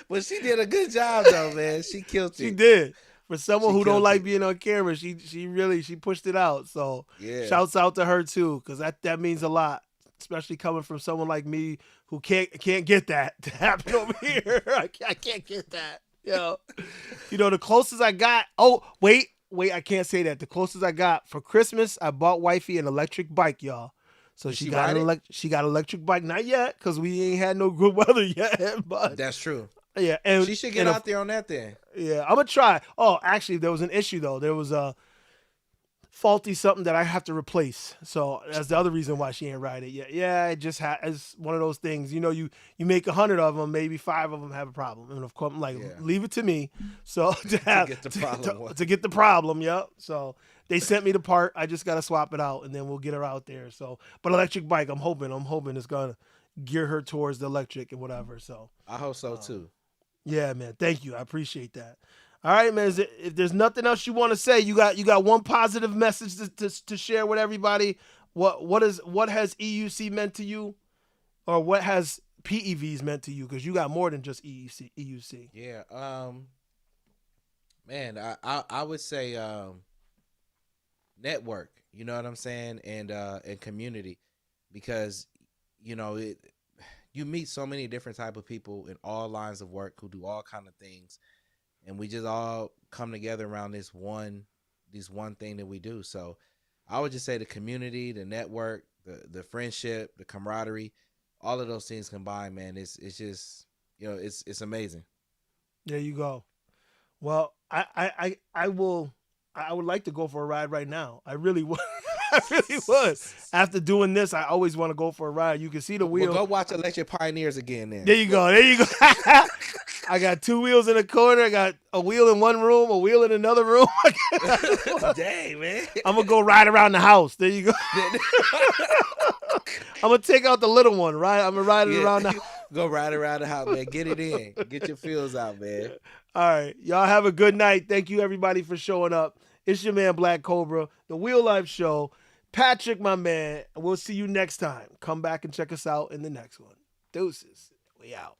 But she did a good job, though, man. She killed it. She did. For someone who don't like being on camera, she really pushed it out. So yeah, shouts out to her too, because that means a lot, especially coming from someone like me who can't get that to happen over here. I can't get that. The closest I got. Oh wait, I can't say that. The closest I got for Christmas, I bought wifey an electric bike, y'all. So she got an electric bike. Not yet, because we ain't had no good weather yet. But that's true. Yeah, and She should get out there on that then. Yeah, I'm gonna try. Oh, actually, there was an issue though. There was a faulty something that I have to replace. So that's the other reason why she ain't ride it yet. Yeah, it just it's one of those things. You know, you make 100 of them, maybe 5 of them have a problem, and of course, I'm like, leave it to me. So to get the problem, yep. So they sent me the part. I just gotta swap it out, and then we'll get her out there. So, but electric bike, I'm hoping it's gonna gear her towards the electric and whatever. So I hope so too. Yeah, man. Thank you. I appreciate that. All right, man. If there's nothing else you want to say, you got one positive message to share with everybody. What has EUC meant to you, or what has PEVs meant to you? Because you got more than just EUC. Yeah. Man, I would say network. You know what I'm saying, and community, because you meet so many different type of people in all lines of work who do all kind of things. And we just all come together around this one thing that we do. So I would just say the community, the network, the friendship, the camaraderie, all of those things combined, man, it's just, it's amazing. There you go. Well, I would like to go for a ride right now. I really would. I really would. After doing this, I always want to go for a ride. You can see the wheel. Well, go watch Electric Pioneers again then. There you go. I got 2 wheels in the corner. I got a wheel in one room, a wheel in another room. Dang, man. I'm going to go ride around the house. There you go. I'm going to take out the little one, right? I'm going to ride it around the house. Go ride around the house, man. Get it in. Get your feels out, man. All right. Y'all have a good night. Thank you, everybody, for showing up. It's your man, Black Cobra, the Wheel Life Show. Patrick, my man. We'll see you next time. Come back and check us out in the next one. Deuces. We out.